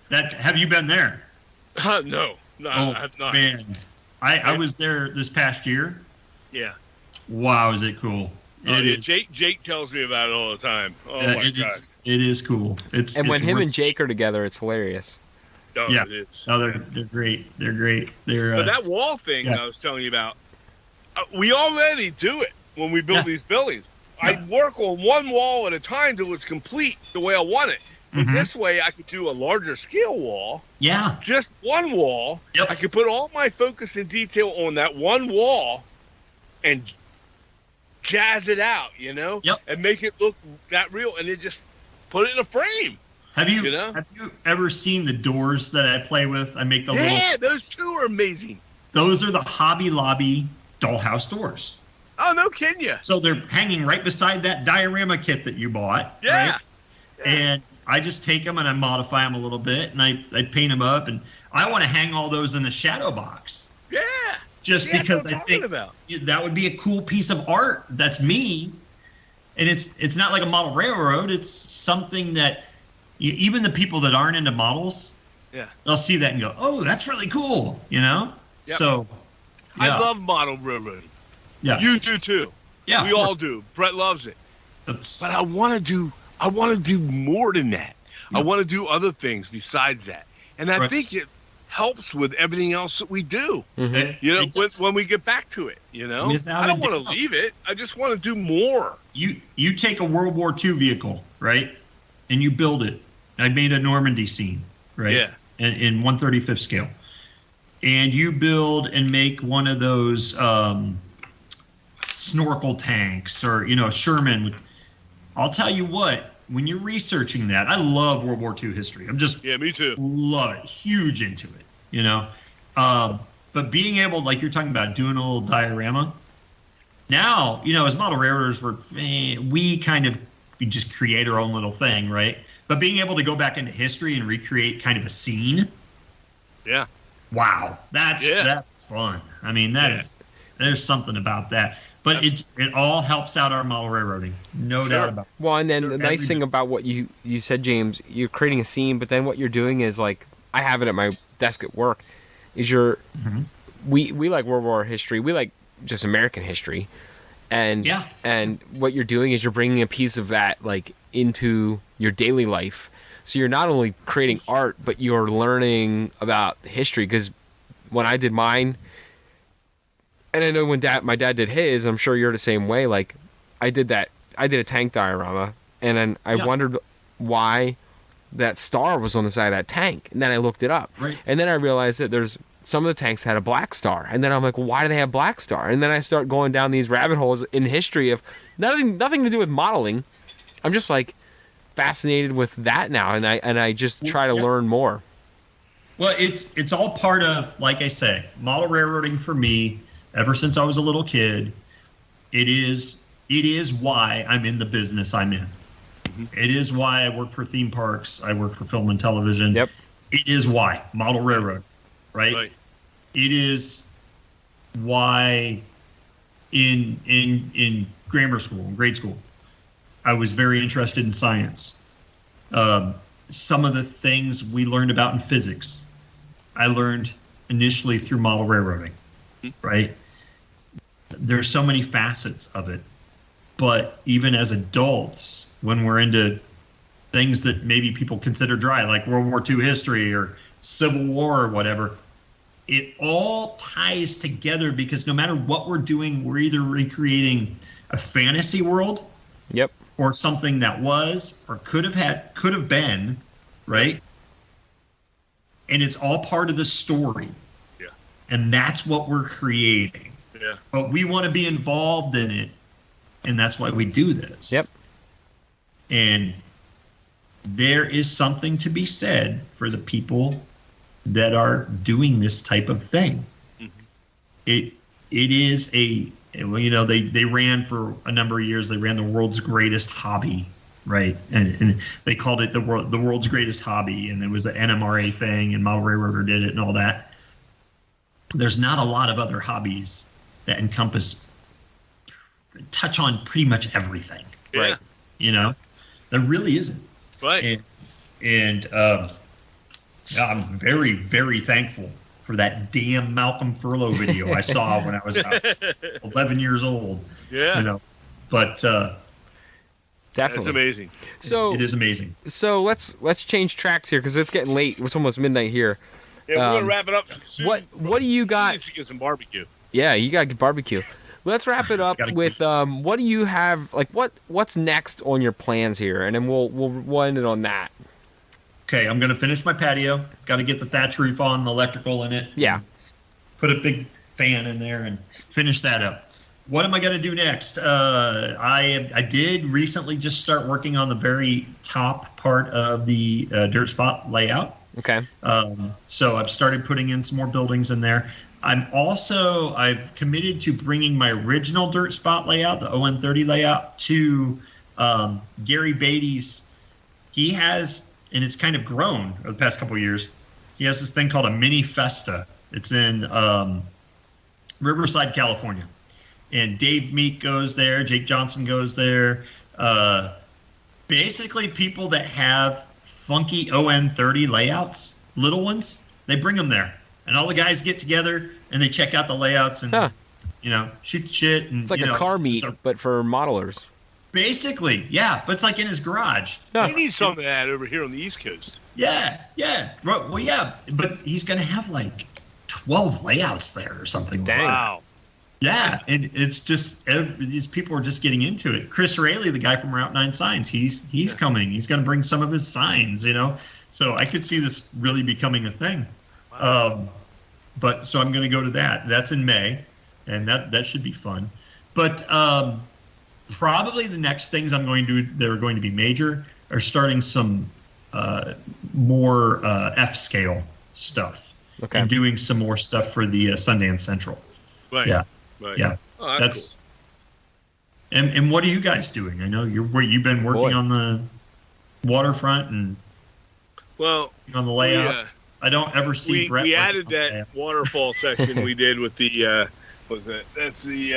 Have you been there? No, I have not. Man, I was there this past year. Yeah. Wow, is it cool? Jake tells me about it all the time. Oh my God. It is cool. When him and Jake are together, it's hilarious. Oh, yeah. It is. Oh, they're great. They're great. But that wall thing I was telling you about, we already do it when we build these buildings. I work on one wall at a time till it's complete the way I want it. But this way, I could do a larger scale wall. Yeah. Just one wall. Yep. I could put all my focus and detail on that one wall and jazz it out, you know? Yep. And make it look that real, and then just put it in a frame. Have you ever seen the doors that I play with? I make the little... Yeah, those two are amazing. Those are the Hobby Lobby dollhouse doors. Oh, no kidding you. So they're hanging right beside that diorama kit that you bought. Yeah. Right? And I just take them and I modify them a little bit, and I paint them up, and I want to hang all those in the shadow box. Yeah. Just because I think that would be a cool piece of art. That's me. And it's not like a model railroad. It's something that even the people that aren't into models, they'll see that and go, oh, that's really cool, you know? Yep. So, I love model railroading. Yeah. You do too. Yeah. We all do. Brett loves it. But I want to do more than that. Yeah. I want to do other things besides that. And I think it helps with everything else that we do. Mm-hmm. You know, when we get back to it, you know? I don't want to leave it. I just want to do more. You take a World War II vehicle, right? And you build it. I made a Normandy scene, right? Yeah. In 1/35th scale. And you build and make one of those snorkel tanks or, you know, Sherman. I'll tell you what, when you're researching that, I love World War II history. I'm just me too. Love it. Huge into it, you know. But being able, like you're talking about, doing a little diorama. Now, you know, as model railroaders, we just create our own little thing, right? But being able to go back into history and recreate kind of a scene. Yeah. Wow, that's fun. I mean, there's something about that. But it all helps out our model railroading, no doubt about it. Well, and then the nice thing about what you said, James, you're creating a scene, but then what you're doing is, like, I have it at my desk at work, is we like World War history, we like just American history, and what you're doing is you're bringing a piece of that, like, into your daily life. So you're not only creating art, but you're learning about history. Because when I did mine, and I know when my dad did his, I'm sure you're the same way. Like, I did a tank diorama, and then I wondered why that star was on the side of that tank. And then I looked it up. Right. And then I realized that there's some of the tanks had a black star. And then I'm like, well, why do they have black star? And then I start going down these rabbit holes in history of nothing to do with modeling. I'm just like fascinated with that now, and I just try to learn more. Well, it's all part of, like I say, model railroading for me. Ever since I was a little kid, it is why I'm in the business I'm in. Mm-hmm. It is why I work for theme parks. I work for film and television. Yep. It is why model railroad, right? It is why in grammar school, in grade school, I was very interested in science. Some of the things we learned about in physics, I learned initially through model railroading, right? There's so many facets of it. But even as adults, when we're into things that maybe people consider dry, like World War II history or Civil War or whatever, it all ties together because no matter what we're doing, we're either recreating a fantasy world, or something that was or could have been, right? And it's all part of the story. Yeah. And that's what we're creating. Yeah. But we want to be involved in it, and that's why we do this. Yep. And there is something to be said for the people that are doing this type of thing. Mm-hmm. It is well, you know, they ran for a number of years. They ran the world's greatest hobby, right? And they called it the world's greatest hobby. And it was an NMRA thing, and Model Railroader did it and all that. There's not a lot of other hobbies that touch on pretty much everything, right? You know, there really isn't. Right. And I'm very, very thankful for that damn Malcolm Furlow video I saw when I was about 11 years old. Yeah. You know, but definitely, it's amazing. So it is amazing. So let's change tracks here because it's getting late. It's almost midnight here. Yeah, we're gonna wrap it up soon. What do you got? To get some barbecue. Yeah, you got to get barbecue. let's wrap it up with what do you have? Like, what's next on your plans here, and then we'll end it on that. Okay, I'm gonna finish my patio. Got to get the thatch roof on, the electrical in it. Yeah. Put a big fan in there and finish that up. What am I going to do next? I did recently just start working on the very top part of the dirt spot layout. Okay. So I've started putting in some more buildings in there. I've committed to bringing my original dirt spot layout, the ON30 layout, to Gary Beatty's. He has, and it's kind of grown over the past couple of years. He has this thing called a mini festa. It's in Riverside, California. And Dave Meek goes there. Jake Johnson goes there. Basically, people that have funky ON30 layouts, little ones, they bring them there. And all the guys get together and they check out the layouts and, shoot the shit. And, it's like a car meet, but for modelers. Basically, yeah. But it's like in his garage. Yeah. We need some of that over here on the East Coast. Yeah. Well, yeah. But he's going to have like 12 layouts there or something. Dang. Wow. Yeah, and it's just these people are just getting into it. Chris Raley, the guy from Route 9 Signs, he's coming. He's going to bring some of his signs, So I could see this really becoming a thing. Wow. But so I'm going to go to that. That's in May, and that should be fun. But probably the next things I'm going to do that are going to be major are starting some more F-scale stuff. Okay. And doing some more stuff for the Sundance Central. Right. Yeah. Right. Yeah. Oh, that's cool. And what are you guys doing? I know you've been working on the waterfront and on the layout. I don't ever see Brett. We added that waterfall section we did with the that's the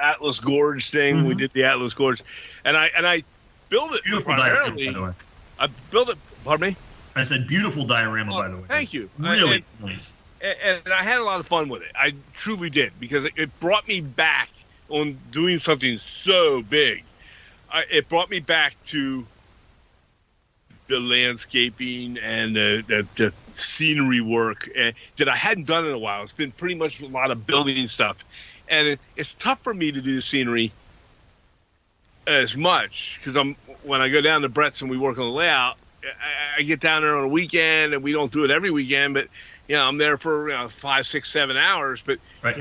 Atlas Gorge thing. Mm-hmm. We did the Atlas Gorge, and I built it beautiful primarily. Diorama, by the way. I built it. Pardon me. I said beautiful diorama, by the way. Thank you. Really nice. And I had a lot of fun with it. I truly did, because it brought me back on doing something so big. It brought me back to the landscaping and the scenery work that I hadn't done in a while. It's been pretty much a lot of building stuff. And it's tough for me to do the scenery as much, because when I go down to Brett's and we work on the layout, I get down there on a weekend, and we don't do it every weekend, but I'm there for 5, 6, 7 hours. But right.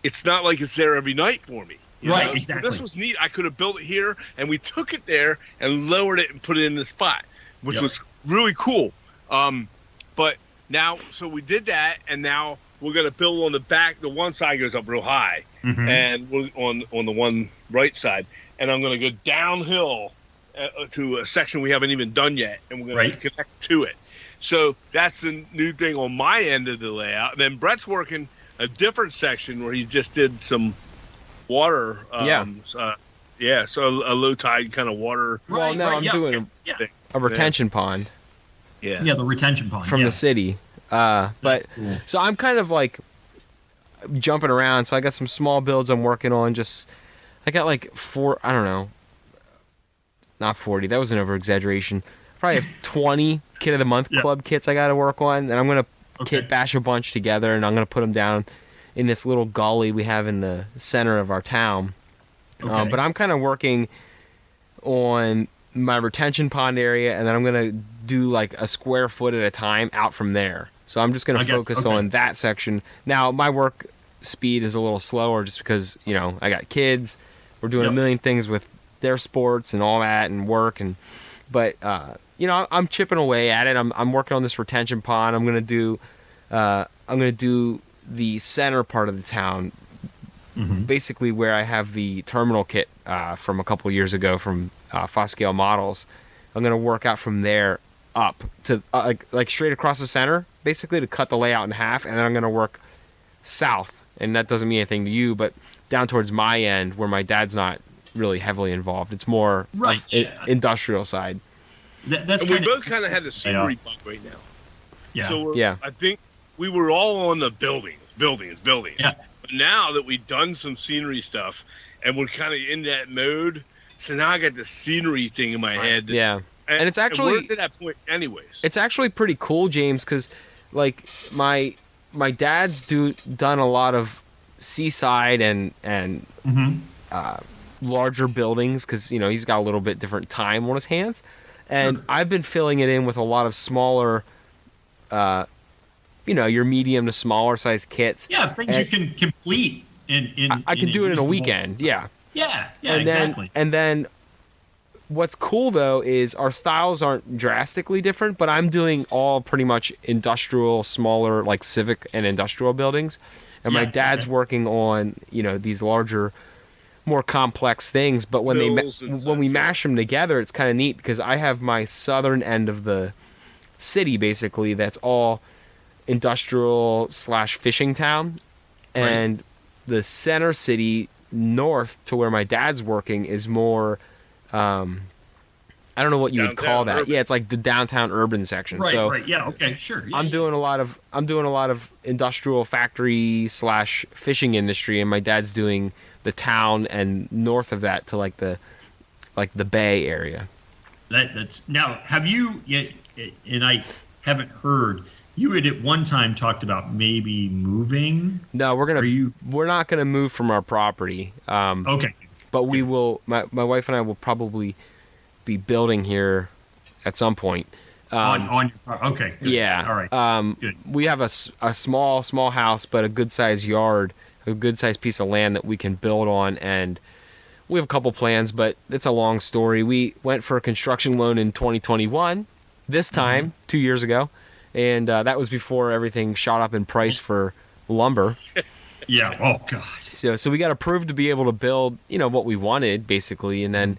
It's not like it's there every night for me. Right, exactly. So this was neat. I could have built it here, and we took it there and lowered it and put it in the spot, which was really cool. But now, so we did that, and now we're going to build on the back. The one side goes up real high, and we're on the one right side, and I'm going to go downhill to a section we haven't even done yet, and we're going to connect to it. So that's the new thing on my end of the layout. And then Brett's working a different section where he just did some water. So a low tide kind of water. Well, no, I'm doing a retention pond. Yeah, the retention pond from the city. But cool. So I'm kind of like jumping around. So I got some small builds I'm working on. I got like I don't know. Not 40. That was an over-exaggeration. Probably have 20 Kit of the Month Club kits I got to work on. And I'm going to kit bash a bunch together, and I'm going to put them down in this little gully we have in the center of our town. Okay. But I'm kind of working on my retention pond area, and then I'm going to do like a square foot at a time out from there. So I'm just going to focus on that section. Now, my work speed is a little slower just because, I got kids. We're doing a million things with their sports and all that and work, but I'm chipping away at it. I'm working on this retention pond. I'm gonna do the center part of the town, basically where I have the terminal kit from a couple years ago from Foscale Models. I'm gonna work out from there up to like straight across the center, basically to cut the layout in half, and then I'm gonna work south, and that doesn't mean anything to you, but down towards my end where my dad's not really heavily involved. It's more industrial side. That's we both kind of had the scenery bug right now. Yeah. So I think we were all on the buildings. Yeah. But now that we've done some scenery stuff and we're kind of in that mode, so now I got the scenery thing in my head. Yeah. And it's actually we're to that point anyways. It's actually pretty cool, James, because like my dad's done a lot of seaside and larger buildings because he's got a little bit different time on his hands, and I've been filling it in with a lot of smaller, your medium to smaller size kits. Yeah, things you can complete I can do it in a weekend. Yeah. Yeah, and exactly. Then what's cool though is our styles aren't drastically different, but I'm doing all pretty much industrial, smaller, like civic and industrial buildings, and my dad's working on these larger, more complex things. But when we mash them together, it's kind of neat because I have my southern end of the city basically that's all industrial / fishing town, and the center city north to where my dad's working is more I don't know what you would call that. Urban. Yeah, it's like the downtown urban section. Right. Yeah. Okay. Sure. Yeah, I'm doing a lot of industrial factory / fishing industry, and my dad's doing the town and north of that to like the Bay area. That's now. Have you yet? And I haven't heard. You had at one time talked about maybe moving. No, we're not gonna move from our property. Okay. But we will. My wife and I will probably be building here at some point. On your okay. Good. Yeah. All right. Good. We have a small house, but a good sized yard, a good sized piece of land that we can build on, and we have a couple plans, but it's a long story. We went for a construction loan in 2021, this time 2 years ago, and that was before everything shot up in price for lumber. Yeah. Oh God. So we got approved to be able to build, what we wanted basically, and then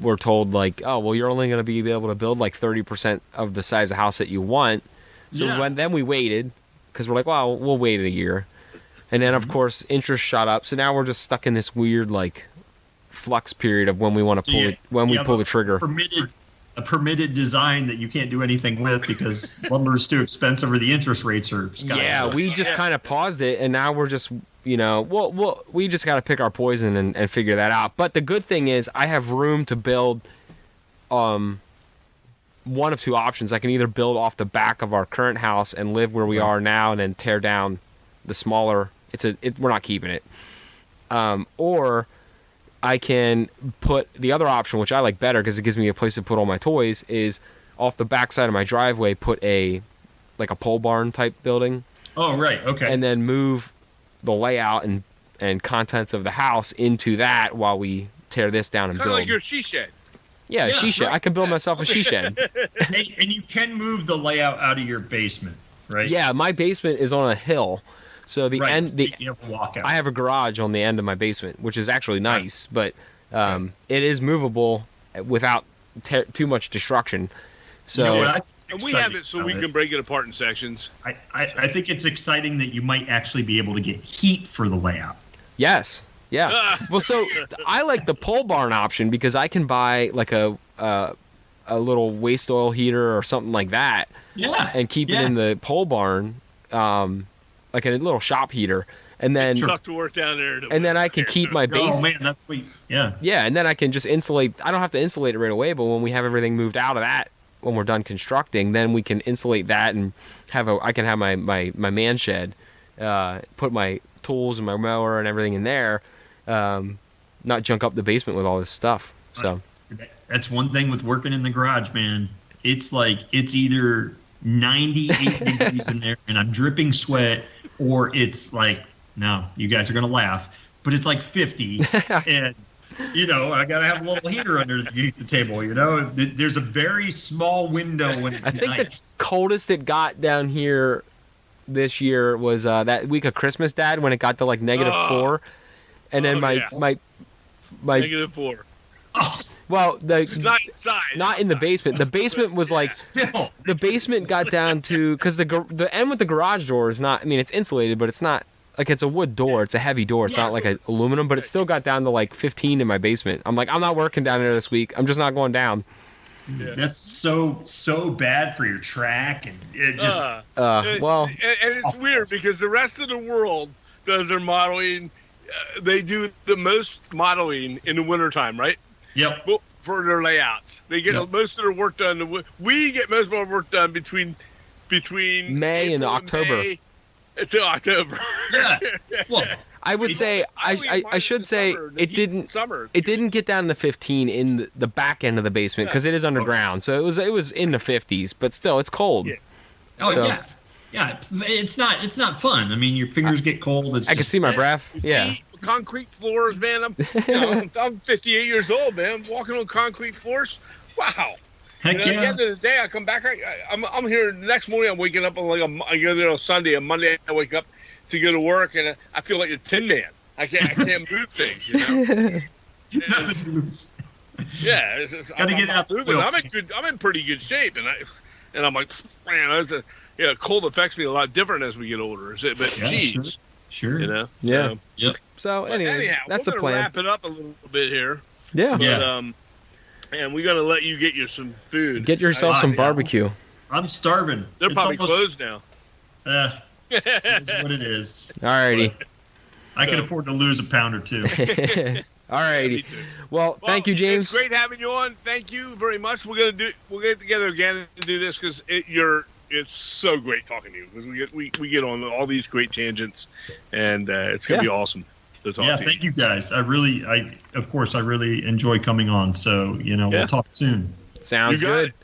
we're told like, oh, well, you're only going to be able to build like 30% of the size of house that you want. So then we waited because we're like, well, we'll wait a year, and then of course interest shot up. So now we're just stuck in this weird like flux period of when we want to pull the trigger. A permitted design that you can't do anything with because lumber is too expensive or the interest rates are skyrocketing. Yeah, we just kind of paused it, and now we're just, we just got to pick our poison and figure that out. But the good thing is I have room to build one of two options. I can either build off the back of our current house and live where we are now and then tear down the smaller, we're not keeping it. Or I can put the other option, which I like better because it gives me a place to put all my toys, is off the backside of my driveway, put a pole barn type building. Oh, right. Okay. And then move the layout and contents of the house into that while we tear this down and build. Kind of like your she shed. Yeah, she shed. Right. I can build myself a she shed. And you can move the layout out of your basement, right? Yeah, my basement is on a hill. So you have to walk out. I have a garage on the end of my basement, which is actually nice, but it is movable without too much destruction. So and we have it so we can break it apart in sections. I think it's exciting that you might actually be able to get heat for the layout. Yes. Yeah. Well, so I like the pole barn option because I can buy like a little waste oil heater or something like that. Yeah. And keep it in the pole barn. Like a little shop heater, and then truck to work down there. And then I can keep my basement. Oh man, that's sweet. Yeah. Yeah, and then I can just insulate. I don't have to insulate it right away, but when we have everything moved out of that, when we're done constructing, then we can insulate that and I can have my man shed, put my tools and my mower and everything in there, not junk up the basement with all this stuff. So that's one thing with working in the garage, man. It's like it's either 98 degrees in there and I'm dripping sweat, or it's like, no, you guys are going to laugh, but it's like 50 and I got to have a little heater underneath the table, there's a very small window when it's I think nice. The coldest it got down here this year was that week of Christmas, Dad, when it got to like -4. And then my -4. Oh. Well, not inside, not in the basement. The basement was like the basement got down to because the end with the garage door is not. I mean, it's insulated, but it's not like it's a wood door. It's a heavy door. It's not like a aluminum, but it still got down to like 15 in my basement. I'm like, I'm not working down there this week. I'm just not going down. Yeah. That's so bad for your track, and it just and it's weird because the rest of the world does their modeling. They do the most modeling in the wintertime, right? Yep. For their layouts, they get most of their work done. We get most of our work done between May and October. Until October. Yeah. Well, I would say I should say it didn't get down to 15 in the back end of the basement because it is underground. So it was in the 50s, but still it's cold. Yeah. oh So- yeah, yeah. It's not fun. I mean, your fingers get cold. It's I can just- see my breath. Yeah. Feet, concrete floors, man. I'm 58 years old, man. Walking on concrete floors. Wow. Heck At the yeah. end of the day, I come back. I'm here the next morning. I'm waking up on I go there on Sunday. On Monday, I wake up to go to work, and I feel like a tin man. I can't move things. You know. Nothing moves. Yeah, Gotta get out the moving. wheel. I'm in pretty good shape, and I'm like, man, cold affects me a lot different as we get older. But Yeah, geez, Sure. you know. Yeah. So, Yep. So but anyways, anyhow, that's we're the gonna plan. wrap it up a little bit here. Yeah. But, Yeah. and we're gonna let you get you some food. Get yourself some yeah. barbecue. I'm starving. They're It's probably almost- closed now. It's what it is. Alrighty. I can So- afford to lose a pound or two. Me Alrighty. too. Well, thank you, James. It's great having you on. Thank you very much. We'll get together again and do this because it's so great talking to you because we get on all these great tangents, and it's gonna be awesome to talk Yeah, to you. thank you guys. Of course, I really enjoy coming on. So, Yeah. we'll talk soon. Sounds You got good. it.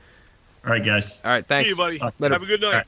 All right, guys. All right, See thanks. you, buddy. Later. Have a good night. All right.